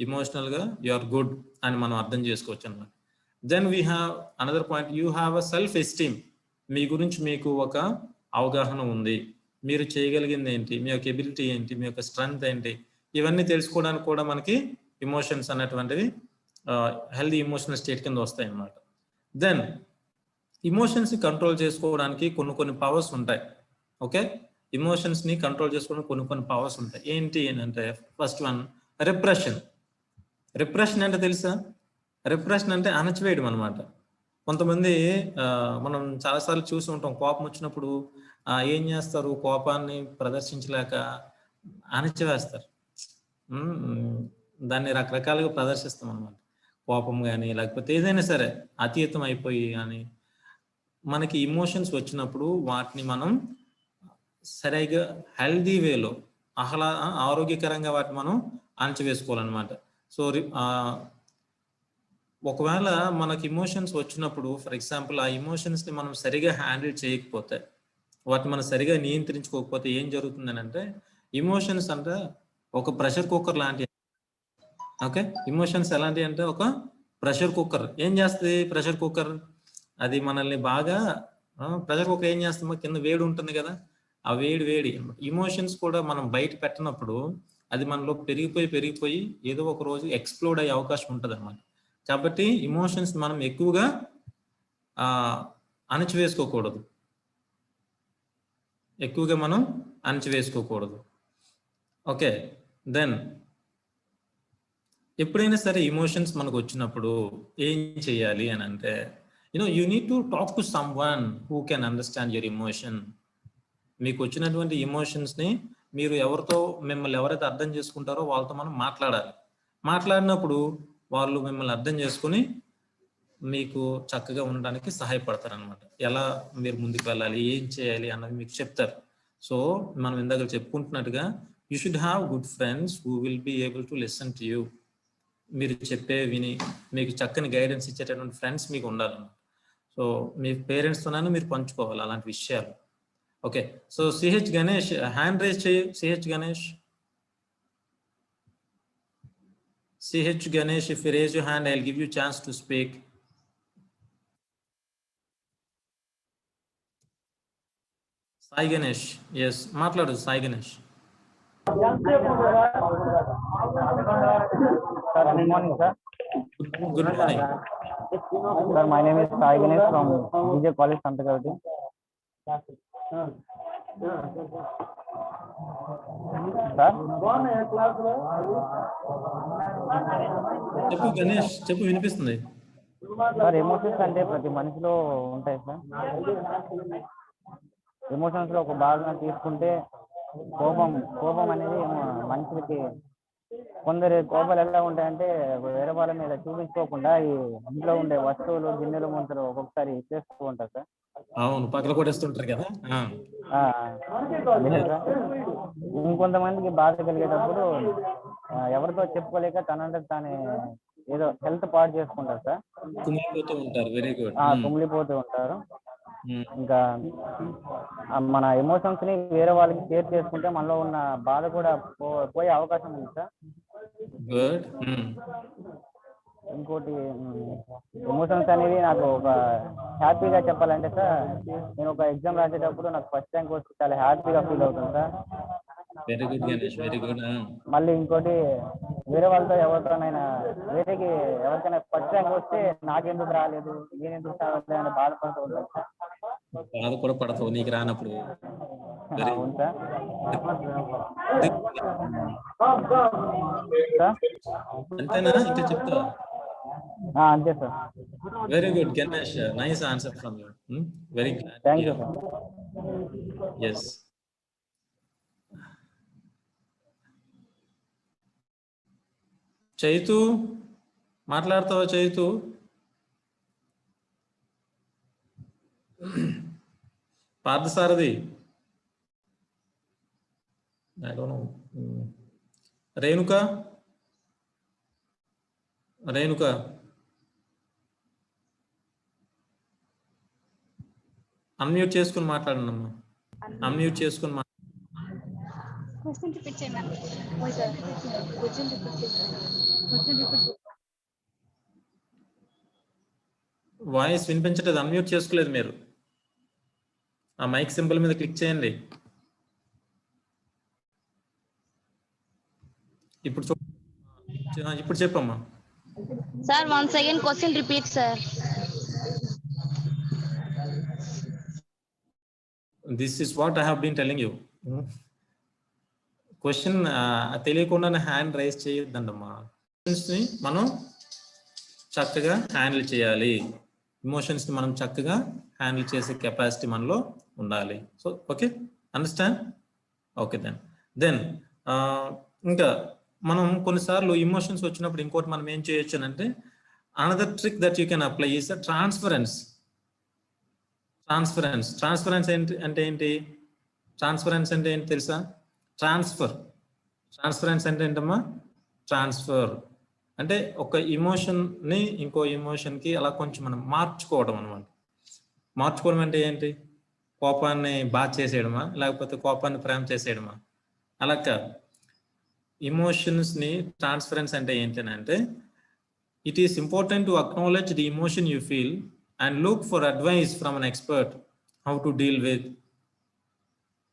Speaker 4: ఇమోషనల్గా యు ఆర్ గుడ్ అని మనం అర్థం చేసుకోవచ్చు అనమాట. Then we have another point, you have a self esteem. మీ గురించి మీకు ఒక అవగాహన ఉంది. మీరు చేయగలిగింది ఏంటి, మీ యొక్క ఎబిలిటీ ఏంటి, మీ యొక్క స్ట్రెంగ్త్ ఏంటి, ఇవన్నీ తెలుసుకోవడానికి కూడా మనకి ఇమోషన్స్ అనేటువంటివి హెల్దీ ఇమోషనల్ స్టేట్ కింద వస్తాయి అన్నమాట. దెన్ ఇమోషన్స్ని కంట్రోల్ చేసుకోవడానికి కొన్ని పవర్స్ ఉంటాయి. ఓకే, ఇమోషన్స్ని కంట్రోల్ చేసుకోవడానికి కొన్ని పవర్స్ ఉంటాయి. ఏంటి అంటే ఫస్ట్ వన్, రిప్రెషన్. రిప్రెషన్ అంటే తెలుసా? రిప్రెషన్ అంటే అణచివేయడం అనమాట. కొంతమంది మనం చాలాసార్లు చూసి ఉంటాం, కోపం వచ్చినప్పుడు ఏం చేస్తారు, కోపాన్ని ప్రదర్శించలేక అణచివేస్తారు. దాన్ని రకరకాలుగా ప్రదర్శిస్తాం అన్నమాట. కోపం కానీ లేకపోతే ఏదైనా సరే అతీతం అయిపోయి కానీ మనకి ఇమోషన్స్ వచ్చినప్పుడు వాటిని మనం సరిగా హెల్దీ వేలో ఆరోగ్యకరంగా వాటిని మనం అణచివేసుకోవాలన్నమాట. సో ఒకవేళ మనకి ఇమోషన్స్ వచ్చినప్పుడు ఫర్ ఎగ్జాంపుల్ ఆ ఇమోషన్స్ని మనం సరిగా హ్యాండిల్ చేయకపోతే, వాటిని మనం సరిగా నియంత్రించుకోకపోతే ఏం జరుగుతుందని అంటే, ఇమోషన్స్ అంటే ఒక ప్రెషర్ కుక్కర్ లాంటి. ఓకే, ఇమోషన్స్ ఎలాంటివి అంటే ఒక ప్రెషర్ కుక్కర్. ఏం చేస్తుంది ప్రెషర్ కుక్కర్? అది మనల్ని బాగా ప్రెషర్ కుక్కర్ ఏం చేస్తామో కింద వేడి ఉంటుంది కదా, ఆ వేడి ఇమోషన్స్ కూడా మనం బయట పెట్టినప్పుడు అది మనలో పెరిగిపోయి ఏదో ఒక రోజు ఎక్స్ప్లోడ్ అయ్యే అవకాశం ఉంటుంది అన్నమాట. కాబట్టి ఇమోషన్స్ మనం ఎక్కువగా అణచివేసుకోకూడదు. ఓకే, దెన్ ఎప్పుడైనా సరే ఇమోషన్స్ మనకు వచ్చినప్పుడు ఏం చేయాలి అని అంటే, you need to talk to someone who can understand your emotion. మీకు వచ్చినటువంటి ఇమోషన్స్ని మీరు మిమ్మల్ని ఎవరైతే అర్థం చేసుకుంటారో వాళ్ళతో మనం మాట్లాడాలి. మాట్లాడినప్పుడు వాళ్ళు మిమ్మల్ని అర్థం చేసుకుని మీకు చక్కగా ఉండడానికి సహాయపడతారు అనమాట. ఎలా మీరు ముందుకు వెళ్ళాలి, ఏం చేయాలి అన్నది మీకు చెప్తారు. సో మనం ఇందాక చెప్పుకుంటున్నట్టుగా you should have good friends who will be able to listen to you. మీరు చెప్పే విని మీకు చక్కని గైడెన్స్ ఇచ్చేటటువంటి ఫ్రెండ్స్ మీకు ఉండాలన్నమాట. సో మీ పేరెంట్స్తోనైనా మీరు పంచుకోవాలి అలాంటి విషయాలు. Okay, so CH Ganesh hand raise చేయి. CH Ganesh, if you raise your hand, I'll give you chance to speak. Sai Ganesh, yes, మాట్లాడు Sai Ganesh.
Speaker 14: Good morning, sir.
Speaker 4: Good morning.
Speaker 14: Sir, my name is Sai Ganesh from DJ College, Santagavati.
Speaker 4: చెప్పు గణేష్, చెప్పు, వినిపిస్తుంది.
Speaker 14: Sir, emotions అంటే ప్రతి మనిషిలో ఉంటాయి sir. Emotions లో ఒక భాగంగా తీసుకుంటే కోపం అనేది మనుషులకి కొందరు కోపాలు ఎలా ఉంటాయంటే వేరే వాళ్ళ మీద చూపించుకోకుండా ఈ ఇంట్లో ఉండే వస్తువులు, గిన్నెలు, ముంతలు ఒక్కొక్కసారి ఇచ్చేస్తూ ఉంటారు సార్.
Speaker 4: అవును, పక్కన కొట్టేస్తుంటారు కదా.
Speaker 14: ఇంకొంతమందికి బాధ కలిగేటప్పుడు ఎవరితో చెప్పుకోలేక తనంటే తాను ఏదో హెల్త్ పాడు చేసుకుంటారు సార్. కుమిలిపోతూ ఉంటారు. ఇంకా మన ఎమోషన్స్ ని వేరే వాళ్ళకి షేర్ చేసుకుంటే మనలో ఉన్న బాధ కూడా పోయే అవకాశం ఉంది సార్. ఇంకోటి ఎమోషన్స్ అనేది నాకు ఒక హ్యాపీగా చెప్పాలంటే సార్, నేను ఒక ఎగ్జామ్ రాసేటప్పుడు నాకు ఫస్ట్ ర్యాంక్ వస్తే చాలా హ్యాపీగా ఫీల్ అవుతుంది sir.
Speaker 4: Very good Ganesh, very good.
Speaker 14: మళ్ళీ ఇంకోటి వేరే వాళ్ళతో ఎవరికైనా ఫస్ట్ ర్యాంక్ వస్తే నాకెందుకు రాలేదు, నేనెందుకు రాలేదు అని బాధపడుతూ ఉంటాను సార్.
Speaker 4: బాధ కూడా పడతావు నీకు రానప్పుడు.
Speaker 14: అవును సార్.
Speaker 4: అంతేనా, ఇంకా చెప్తా?
Speaker 14: అంతే sir.
Speaker 4: Very good Ganesh, nice answer from you. Very glad.
Speaker 14: Thank you sir.
Speaker 4: Yes, Chaitu మాట్లాడతావా? చైతు, పార్థసారథి, రేణుక అన్మ్యూట్ చేసుకుని మాట్లాడండి అమ్మా. అన్మ్యూట్ చేసుకుని వాయిస్ వినిపించలేదు, అన్మ్యూట్ చేసుకోలేదు మీరు. ఆ మైక్ సింబల్ మీద క్లిక్ చేయండి. ఇప్పుడు చెప్పమ్మా.
Speaker 7: Sir, once again question repeat, sir.
Speaker 4: This is what I have been telling you. Question తెలియకుండానే హ్యాండ్ రైజ్ చేయొద్దండమ్మా. ని మనం చక్కగా హ్యాండిల్ చేయాలి. ఎమోషన్స్ ని మనం చక్కగా హ్యాండిల్ చేసే కెపాసిటీ మనలో ఉండాలి. So okay, understand? Okay then ఇంకా మనం కొన్నిసార్లు ఎమోషన్స్ వచ్చినప్పుడు ఇంకోటి మనం ఏం చేయొచ్చు అంటే, another trick that you can apply is transference. Transference అంటే ఏంటి? ట్రాన్స్ఫరెన్స్ అంటే ఏంటి తెలుసా? ట్రాన్స్ఫరెన్స్ అంటే ఏంటమ్మా? ట్రాన్స్ఫర్ అంటే ఒక ఎమోషన్ని ఇంకో ఎమోషన్కి అలా కొంచెం మనం మార్చుకోవడం అనమాట. మార్చుకోవడం అంటే ఏంటి? కోపాన్ని బాధ చేసేయడమా, లేకపోతే కోపాన్ని ప్రేమ చేసేయడమా? అలా కాదు. ఎమోషన్స్ని ట్రాన్స్ఫరెన్స్ అంటే ఏంటంటే, it is important to acknowledge the emotion you feel and look for advice from an expert how to deal with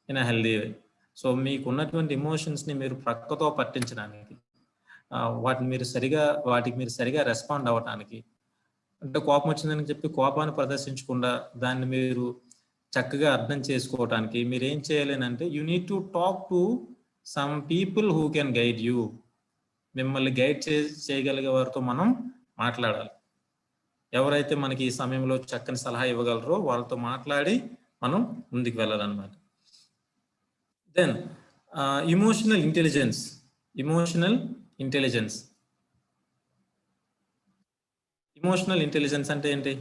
Speaker 4: in a healthy way. So మీకు ఉన్నటువంటి ఎమోషన్స్ని మీరు ప్రక్కతో పట్టించడానికి, వాటికి మీరు సరిగా రెస్పాండ్ అవ్వటానికి, అంటే కోపం వచ్చిందని చెప్పి కోపాన్ని ప్రదర్శించకుండా దాన్ని మీరు చక్కగా అర్థం చేసుకోవటానికి మీరు ఏం చేయాలి అంటే, you need to talk to some people who can guide you. మిమ్మల్ని గైడ్ చేయగలిగే వారితో మనం మాట్లాడాలి. ఎవరైతే మనకి ఈ సమయంలో చక్కని సలహా ఇవ్వగలరో వాళ్ళతో మాట్లాడి మనం ముందుకు వెళ్ళాలన్నమాట. దెన్ ఇమోషనల్ ఇంటెలిజెన్స్ అంటే ఏంటి?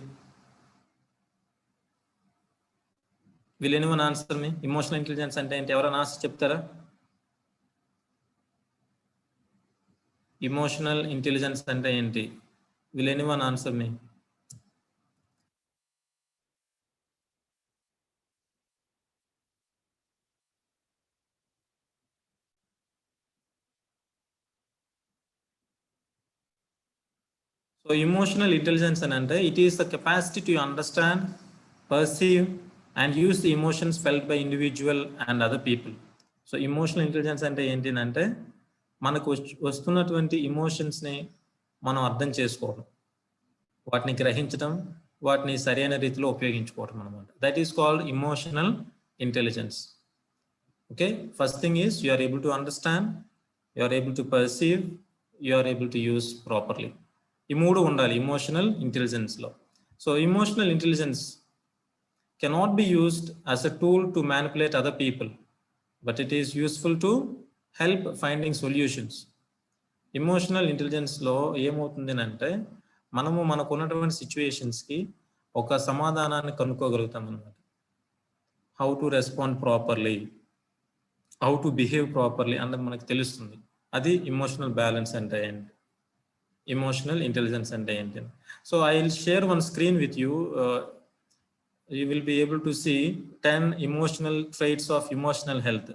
Speaker 4: Will anyone answer me? Emotional intelligence అంటే ఏంటి? ఎవరైనా ఆన్సర్ చెప్తారా? ఇమోషనల్ ఇంటెలిజెన్స్ అంటే ఏంటి? Will anyone answer me? So emotional intelligence అంటే it is the capacity to understand, perceive and use the emotions felt by individual and other people. So emotional intelligence అంటే ఏంటి అంటే, మనకు వస్తున్నటువంటి ఎమోషన్స్ని మనం అర్థం చేసుకోవడం, వాటిని గ్రహించడం, వాటిని సరైన రీతిలో ఉపయోగించుకోవడం అనమాట. That is called emotional intelligence. Okay, first thing is you are able to understand, you are able to perceive, you are able to use properly. ఈ మూడు ఉండాలి ఎమోషనల్ ఇంటెలిజెన్స్లో. So emotional intelligence cannot be used as a tool to manipulate other people, but it is useful to help finding solutions. Emotional ఇంటెలిజెన్స్లో ఏమవుతుంది అంటే, మనకు ఉన్నటువంటి సిచ్యువేషన్స్కి ఒక సమాధానాన్ని కనుక్కోగలుగుతాం అన్నమాట. How to respond properly, how to behave properly అన్నది మనకు తెలుస్తుంది. అది ఇమోషనల్ బ్యాలెన్స్ అంటే ఏంటి, ఇమోషనల్ ఇంటెలిజెన్స్ అంటే ఏంటి. So I will share one screen with you. You will be able to see 10 emotional traits of emotional health.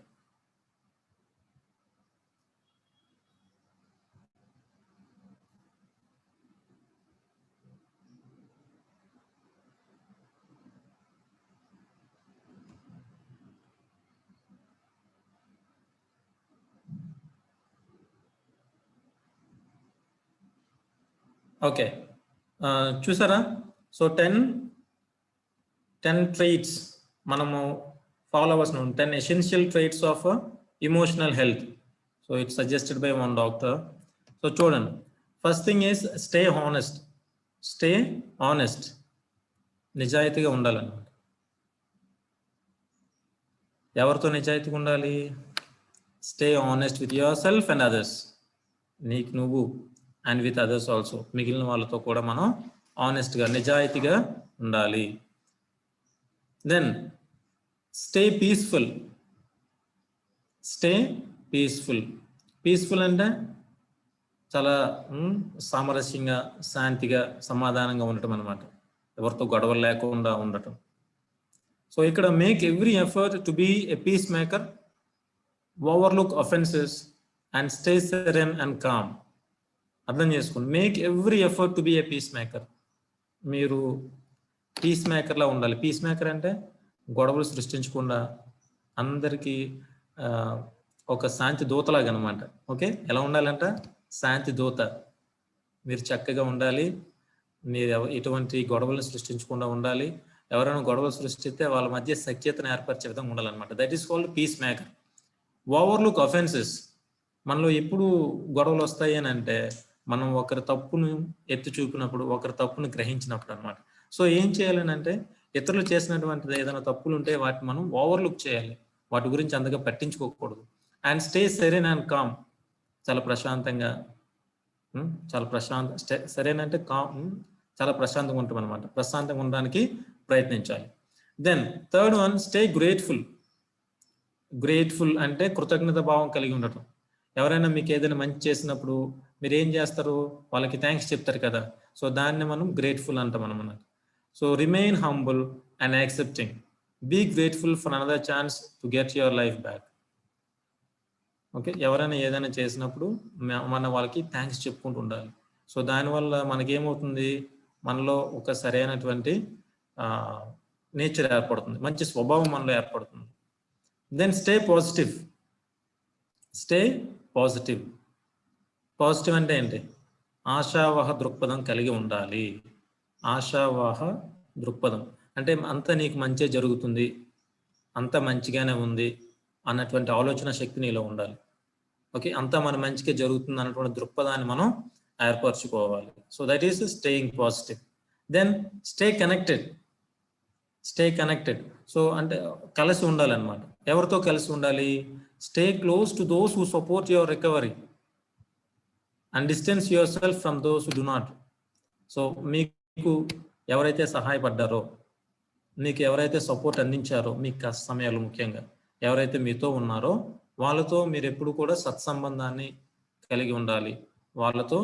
Speaker 4: Okay, చూసారా? So 10 traits మనము ఫాలో అవ్వాల్సిన 10 essential traits of emotional health. So it's suggested by one doctor. So చూడండి, first thing is stay honest. నిజాయితీగా ఉండాలన్నమాట. ఎవరితో నిజాయితీగా ఉండాలి? Stay honest with your self and others. నీకు నువ్వు అండ్ విత్ అదర్స్ ఆల్సో, మిగిలిన వాళ్ళతో కూడా మనం ఆనెస్ట్గా నిజాయితీగా ఉండాలి. Then stay peaceful. పీస్ఫుల్ అంటే చాలా సామరస్యంగా, శాంతిగా, సమాధానంగా ఉండటం అనమాట. ఎవరితో గొడవలు లేకుండా ఉండటం. సో ఇక్కడ make every effort to be a peacemaker, overlook offences and stay serene and calm. అర్థం చేసుకోండి, make every effort to be a peacemaker. మీరు పీస్ మేకర్లా ఉండాలి. పీస్ మేకర్ అంటే గొడవలు సృష్టించకుండా అందరికీ ఒక శాంతి దూతలాగా అనమాట. ఓకే, ఎలా ఉండాలంట? శాంతి దూత. మీరు చక్కగా ఉండాలి, మీరు ఎటువంటి గొడవలను సృష్టించకుండా ఉండాలి. ఎవరైనా గొడవలు సృష్టిస్తే వాళ్ళ మధ్య సఖ్యతను ఏర్పరిచే విధంగా ఉండాలన్నమాట. That is called piece maker. Overlook offences. మనలో ఎప్పుడు గొడవలు వస్తాయి అని అంటే, మనం ఒకరి తప్పును ఎత్తి చూపినప్పుడు, ఒకరి తప్పును గ్రహించినప్పుడు అనమాట. సో ఏం చేయాలని అంటే, ఇతరులు చేసినటువంటిది ఏదైనా తప్పులు ఉంటే వాటిని మనం ఓవర్లుక్ చేయాలి, వాటి గురించి అంతగా పట్టించుకోకూడదు. And stay serene and calm, చాలా ప్రశాంతంగా, సెరెన్ అంటే కామ్, చాలా ప్రశాంతంగా ఉంటాం అనమాట. ప్రశాంతంగా ఉండడానికి ప్రయత్నించాలి. Then third one, stay grateful. Grateful అంటే కృతజ్ఞత భావం కలిగి ఉండటం. ఎవరైనా మీకు ఏదైనా మంచి చేసినప్పుడు మీరు ఏం చేస్తారు, వాళ్ళకి థ్యాంక్స్ చెప్తారు కదా. సో దాన్ని మనం గ్రేట్ఫుల్ అంటాం అన్నమాట. So remain humble and accepting. Be grateful for another chance to get your life back. Okay, ఎవరైనా ఏదైనా చేసినప్పుడు మన వాళ్ళకి థ్యాంక్స్ చెప్పుకుంటూ ఉండాలి. సో దానివల్ల మనకేమవుతుంది, మనలో ఒక సరైనటువంటి నేచర్ ఏర్పడుతుంది, మంచి స్వభావం మనలో ఏర్పడుతుంది. Then stay positive. Stay positive. Positive అంటే ఏంటి? ఆశావాహ దృక్పథం కలిగి ఉండాలి. ఆశావాహ దృక్పథం అంటే అంతా నీకు మంచి జరుగుతుంది, అంతా మంచిగానే ఉంది అన్నటువంటి ఆలోచన శక్తి నీలో ఉండాలి. ఓకే, అంతా మన మంచిగా జరుగుతుంది అన్నటువంటి దృక్పథాన్ని మనం ఏర్పరచుకోవాలి. So that is staying positive. Then stay connected. Stay connected so అంటే కలిసి ఉండాలన్నమాట. ఎవరితో కలిసి ఉండాలి? Stay close to those who support your recovery and distance yourself from those who do not. So మీకు ఎవరైతే సహాయపడ్డారో, మీకు ఎవరైతే సపోర్ట్ అందించారో, మీకు కష్ట సమయాలు ముఖ్యంగా ఎవరైతే మీతో ఉన్నారో వాళ్ళతో మీరు ఎప్పుడు కూడా సత్సంబంధాన్ని కలిగి ఉండాలి. వాళ్ళతో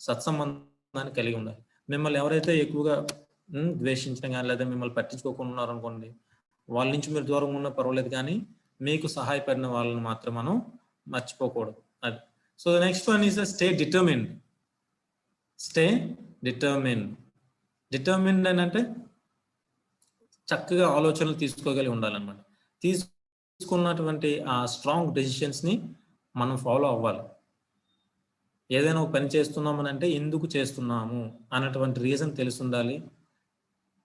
Speaker 4: సత్సంబంధాన్ని కలిగి ఉండాలి. మిమ్మల్ని ఎవరైతే ఎక్కువగా ద్వేషించడం కానీ లేదా మిమ్మల్ని పట్టించుకోకుండా ఉన్నారనుకోండి, వాళ్ళ నుంచి మీరు దూరంగా ఉన్నా పర్వాలేదు, కానీ మీకు సహాయపడిన వాళ్ళని మాత్రం మనం మర్చిపోకూడదు. అది. So the next one is stay determined. Stay determined. Determined అని అంటే చక్కగా ఆలోచనలు తీసుకోగలిగి ఉండాలన్నమాట. తీసుకున్నటువంటి ఆ స్ట్రాంగ్ డెసిషన్స్ని మనం ఫాలో అవ్వాలి. ఏదైనా ఒక పని చేస్తున్నామని అంటే ఎందుకు చేస్తున్నాము అన్నటువంటి రీజన్ తెలిసి ఉండాలి.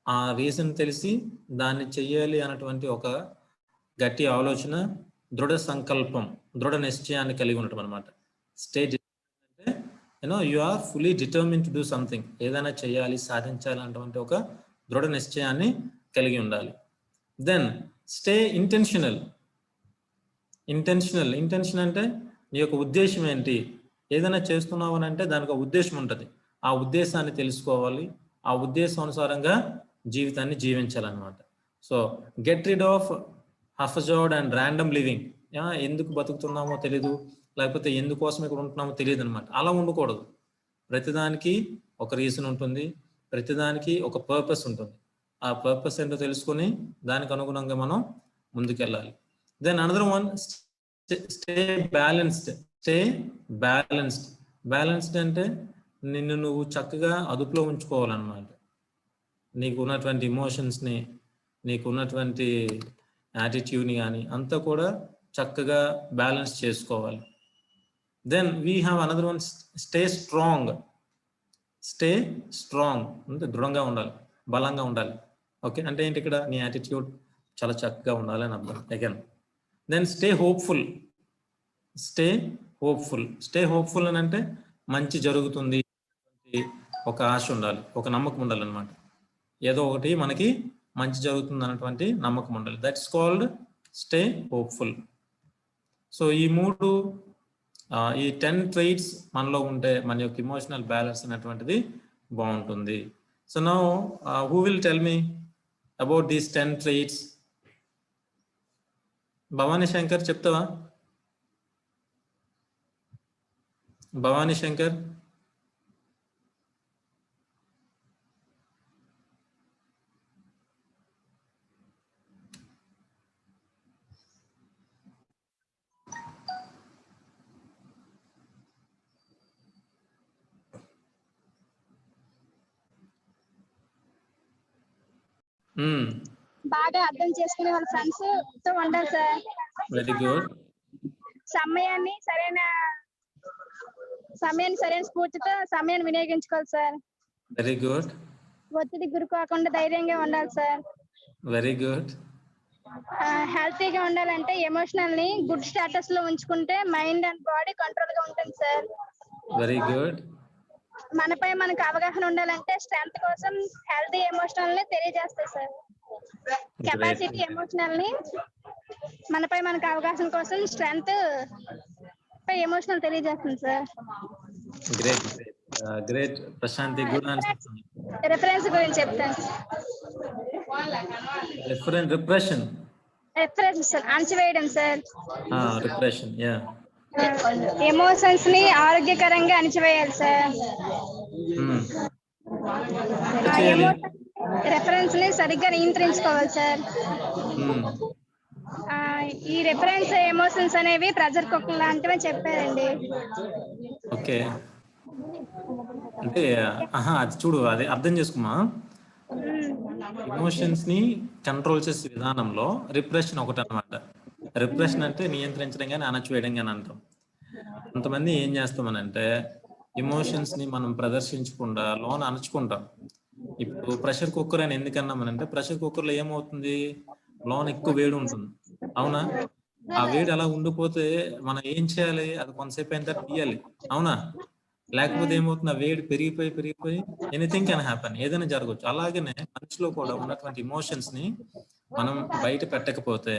Speaker 4: ఆ రీజన్ తెలిసి దాన్ని చెయ్యాలి అన్నటువంటి ఒక గట్టి ఆలోచన, దృఢ సంకల్పం, దృఢ నిశ్చయాన్ని కలిగి ఉండటం అనమాట. స్టే అంటే you are fully determine to do something. ఏదైనా చేయాలి, సాధించాలి అన్నటువంటి ఒక దృఢ నిశ్చయాన్ని కలిగి ఉండాలి. Then stay intentional. ఇంటెన్షన్ అంటే నీ యొక్క ఉద్దేశం ఏంటి? ఏదైనా చేస్తున్నావు అని అంటే దానికి ఒక ఉద్దేశం ఉంటుంది. ఆ ఉద్దేశాన్ని తెలుసుకోవాలి, ఆ ఉద్దేశానుసారంగా జీవితాన్ని జీవించాలన్నమాట. So get rid of haphazard and random living. ఎందుకు బతుకుతున్నామో తెలీదు, లేకపోతే ఎందుకోసం ఇక్కడ ఉంటున్నామో తెలియదు అనమాట. అలా ఉండకూడదు. ప్రతిదానికి ఒక రీజన్ ఉంటుంది, ప్రతిదానికి ఒక పర్పస్ ఉంటుంది. ఆ పర్పస్ ఏంటో తెలుసుకొని దానికి అనుగుణంగా మనం ముందుకెళ్ళాలి. Then another one, stay balanced. Stay balanced. Balanced అంటే నిన్ను నువ్వు చక్కగా అదుపులో ఉంచుకోవాలన్నమాట. నీకు ఉన్నటువంటి ఎమోషన్స్ని, నీకు ఉన్నటువంటి యాటిట్యూడ్ని కానీ అంతా కూడా చక్కగా బ్యాలెన్స్ చేసుకోవాలి. Then we have another one, stay strong. Stay strong అంటే దృఢంగా ఉండాలి, బలంగా ఉండాలి. ఓకే, అంటే ఏంటి ఇక్కడ నీ యాటిట్యూడ్ చాలా చక్కగా ఉండాలి అని అర్థం. Again then stay hopeful. Stay hopeful. Stay hopeful అని అంటే మంచి జరుగుతుంది ఒక ఆశ ఉండాలి, ఒక నమ్మకం ఉండాలి అనమాట. ఏదో ఒకటి మనకి మంచి జరుగుతుంది అన్నటువంటి నమ్మకం ఉండాలి. That's called stay hopeful. So ఈ మూడు, ఈ 10 ట్రైట్స్ మనలో ఉంటే మన యొక్క ఇమోషనల్ బ్యాలెన్స్ అనేటువంటిది బాగుంటుంది. So now who will tell me about these 10 traits? Bhavani Shankar చెప్తావా? భవానీ శంకర్.
Speaker 11: బాగా అర్థం చేసుకునే వాళ్ళ ఫ్రెండ్స్ తో ఉండాలి సార్.
Speaker 4: Very good.
Speaker 11: సమయాన్ని సరైన స్ఫూర్తితో సమయాన్ని వినియోగించుకోవాలి సార్.
Speaker 4: Very good.
Speaker 11: ఒత్తిడి గురి కాకుండా ధైర్యంగా ఉండాలి సార్.
Speaker 4: Very good.
Speaker 11: హెల్తీగా ఉండాలంటే ఎమోషనల్ ని గుడ్ స్టేటస్ లో ఉంచుకుంటే మైండ్ అండ్ బాడీ కంట్రోల్ గా ఉంటుంది సార్.
Speaker 4: Very good.
Speaker 11: మనపై మనకు అవగాహన ఉండాలంటే స్ట్రెంగ్త్ కోసం హెల్తీ ఎమోషనల్ ని తెలియజేస్తాయి సార్. కెపాసిటీ ఎమోషనల్ ని మనపై మనకు అవకాశం కోసం స్ట్రెంగ్త్ పై ఎమోషనల్ తెలియజేస్తుంది sir.
Speaker 4: Great Prashanti, good answer.
Speaker 11: Reference గురించి చెప్తాను.
Speaker 4: రిప్రెషన్
Speaker 11: సార్ అణచివేయడం సార్.
Speaker 4: Repression, yeah.
Speaker 11: ఎమోషన్స్ ని ఆరోగ్యకరంగా అణచివేయాలి సార్. రెఫరెన్స్ ని సరిగ్గా నియంత్రించుకోవాలి సార్. ఈ రెఫరెన్స్ ఎమోషన్స్ అనేవి ప్రెజర్ కుక్కర్ లాంటివి చెప్పారండి.
Speaker 4: ఓకే, అంటే అది చూడు, అది అర్థం చేసుకుమా. ఎమోషన్స్ ని కంట్రోల్ చేసే విధానంలో రిప్రెషన్ ఒకటి అనమాట. రిప్రెషన్ అంటే నియంత్రించడం కానీ అణచివేయడం కానీ అంటాం. కొంతమంది ఏం చేస్తామనంటే ఎమోషన్స్ ని మనం ప్రదర్శించకుండా లోన అణచుకుంటాం. ఇప్పుడు ప్రెషర్ కుక్కర్ అని ఎందుకన్నామనంటే ప్రెషర్ కుక్కర్ లో ఏమవుతుంది, లోన ఎక్కువ వేడి ఉంటుంది, అవునా? ఆ వేడి అలా ఉండిపోతే మనం ఏం చేయాలి, అది కొంతసేపు అయిన తర్వాత తీయాలి, అవునా? లేకపోతే ఏమవుతుంది, ఆ వేడి పెరిగిపోయి ఎనీథింగ్ కెన్ హ్యాపెన్, ఏదైనా జరగవచ్చు. అలాగనే మనిషిలో కూడా ఉన్నటువంటి ఎమోషన్స్ ని మనం బయట పెట్టకపోతే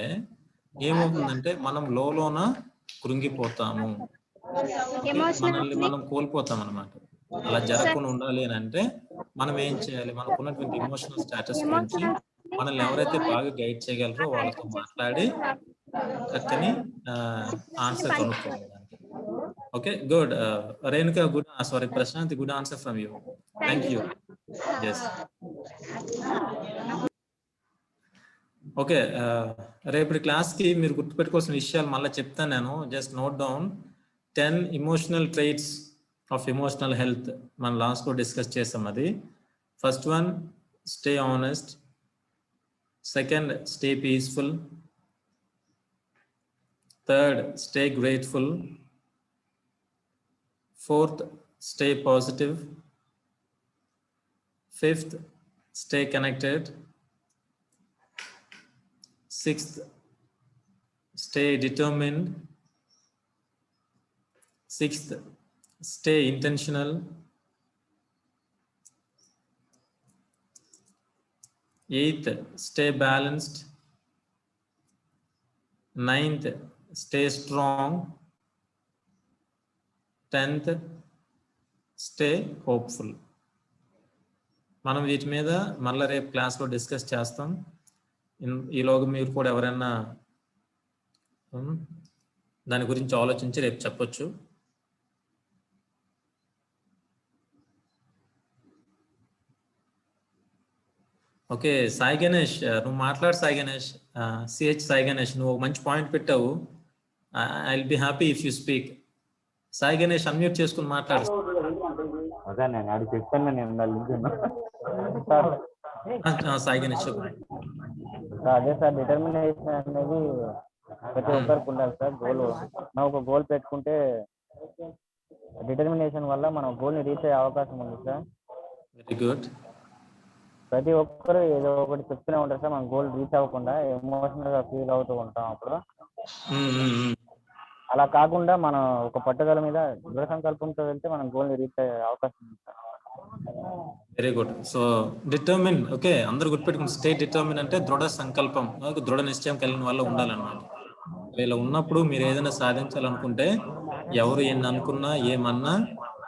Speaker 4: ఏమవుతుందంటే మనం లోన కృంగిపోతాము, మనల్ని మనం కోల్పోతాం అనమాట. అలా జరగకుండా ఉండాలి అని అంటే మనం ఏం చేయాలి, మనకు ఉన్నటువంటి ఎమోషనల్ స్టేటస్ గురించి మనల్ని ఎవరైతే బాగా గైడ్ చేయగలరో వాళ్ళతో మాట్లాడి చక్కని ఆన్సర్ కనుక్కోవాలి. Okay, good. Renuka, good. Sorry Prashanth, good answer from you. Thank you. Yes, okay. రేపటి క్లాస్కి మీరు గుర్తుపెట్టుకోవాల్సిన విషయాలు మళ్ళీ చెప్తాను నేను. Just note down 10 emotional traits of emotional health మనం లాస్ట్లో డిస్కస్ చేసాం. అది first one, stay honest. Second, stay peaceful. Third, stay grateful. Fourth, stay positive. Fifth, stay connected. Sixth, stay determined. Sixth, stay intentional. Eighth, stay balanced. Ninth, stay strong. 10th, stay hopeful. మనం వీటి మీద మళ్ళీ రేపు క్లాస్లో discuss చేస్తాం. ఈలోగా మీరు కూడా ఎవరైనా దాని గురించి ఆలోచించి రేపు చెప్పొచ్చు. ఓకే, సాయి గణేష్, నువ్వు మాట్లాడు. సాయి గణేష్, సిహెచ్ సాయి గణేష్, నువ్వు ఒక మంచి పాయింట్ పెట్టావు. I will be happy if you speak. Sai Ganesh, unmute చేసుకుని మాట్లాడు.
Speaker 14: అదే నేను అది చెప్పాను, నేను
Speaker 4: సాయి గణేష్.
Speaker 14: అదే సార్, డిటర్మినేషన్ అనేది ప్రతి ఒక్కరికి ఉండాలి సార్. గోల్, మనం ఒక గోల్ పెట్టుకుంటే డిటర్మినేషన్ వల్ల మనం గోల్ని రీచ్ అయ్యే అవకాశం ఉంది సార్.
Speaker 4: Very good.
Speaker 14: ప్రతి ఒక్కరు ఏదో ఒకటి చెప్తూనే ఉంటారు సార్, మనం గోల్ రీచ్ అవ్వకుండా ఎమోషనల్ గా ఫీల్ అవుతూ ఉంటాం. అప్పుడు అలా కాకుండా మనం ఒక పట్టుదల మీద దృఢ సంకల్పంతో వెళ్తే మనం గోల్ని రీచ్ అయ్యే అవకాశం ఉంది sir.
Speaker 4: Very good. So determine, okay, అందరు గుర్తుపెట్టుకుని స్టే డిటర్మిన్ అంటే దృఢ సంకల్పం, దృఢ నిశ్చయం కలిగిన వల్ల ఉండాలన్నమాట. ఇలా ఉన్నప్పుడు మీరు ఏదైనా సాధించాలనుకుంటే ఎవరు ఎన్ని అనుకున్నా ఏమన్నా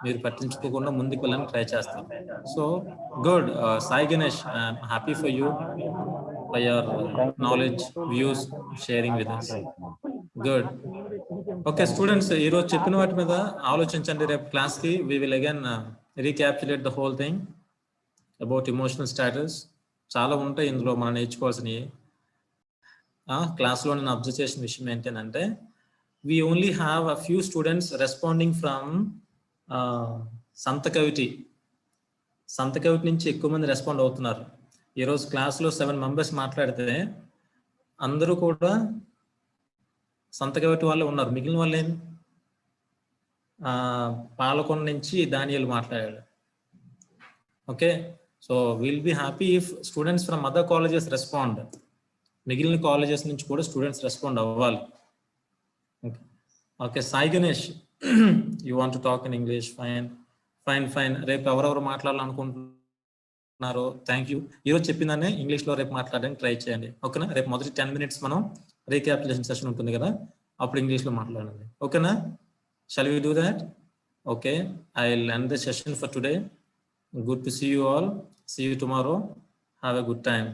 Speaker 4: మీరు పట్టించుకోకుండా ముందుకు వెళ్ళని ట్రై చేస్తారు. So good. Sai Ganesh, I'm happy for you, for your knowledge, views sharing with us. Good. Okay students, ఈరోజు చెప్పిన వాటి మీద ఆలోచించండి. రేపు క్లాస్కి we will again recapitulate the whole thing about emotional status. చాలా ఉంటాయి ఇందులో మనం నేర్చుకోవాల్సినవి. క్లాస్లో నేను అబ్జర్వ్ చేసిన విషయం ఏంటంటే we only have a few students responding from Santhakaviti నుంచి ఎక్కువ మంది రెస్పాండ్ అవుతున్నారు. ఈరోజు క్లాస్లో 7 మెంబర్స్ మాట్లాడితే అందరూ కూడా సంతకవిటి వాళ్ళే ఉన్నారు. మిగిలిన వాళ్ళు ఏం పాలకొండ నుంచి దానియల్ మాట్లాడాడు. Okay, so will be happy if students from other colleges respond. మిగిలిన కాలేజెస్ నుంచి కూడా స్టూడెంట్స్ రెస్పాండ్ అవ్వాలి. Okay Sai Ganesh, you want to talk in English? Fine. రేపు ఎవరెవరు మాట్లాడాలనుకుంటున్నారు ఉన్నారు. Thank you. ఈరోజు చెప్పిందాన్ని ఇంగ్లీష్లో రేపు మాట్లాడడానికి ట్రై చేయండి. ఓకేనా? రేపు మొదటి 10 minutes మనం రీక్యాపిటేషన్ సెషన్ ఉంటుంది కదా, అప్పుడు ఇంగ్లీష్లో మాట్లాడండి. ఓకేనా? Shall we do that? Okay, I'll end the session for today. Good to see you all. See you tomorrow. Have a good time.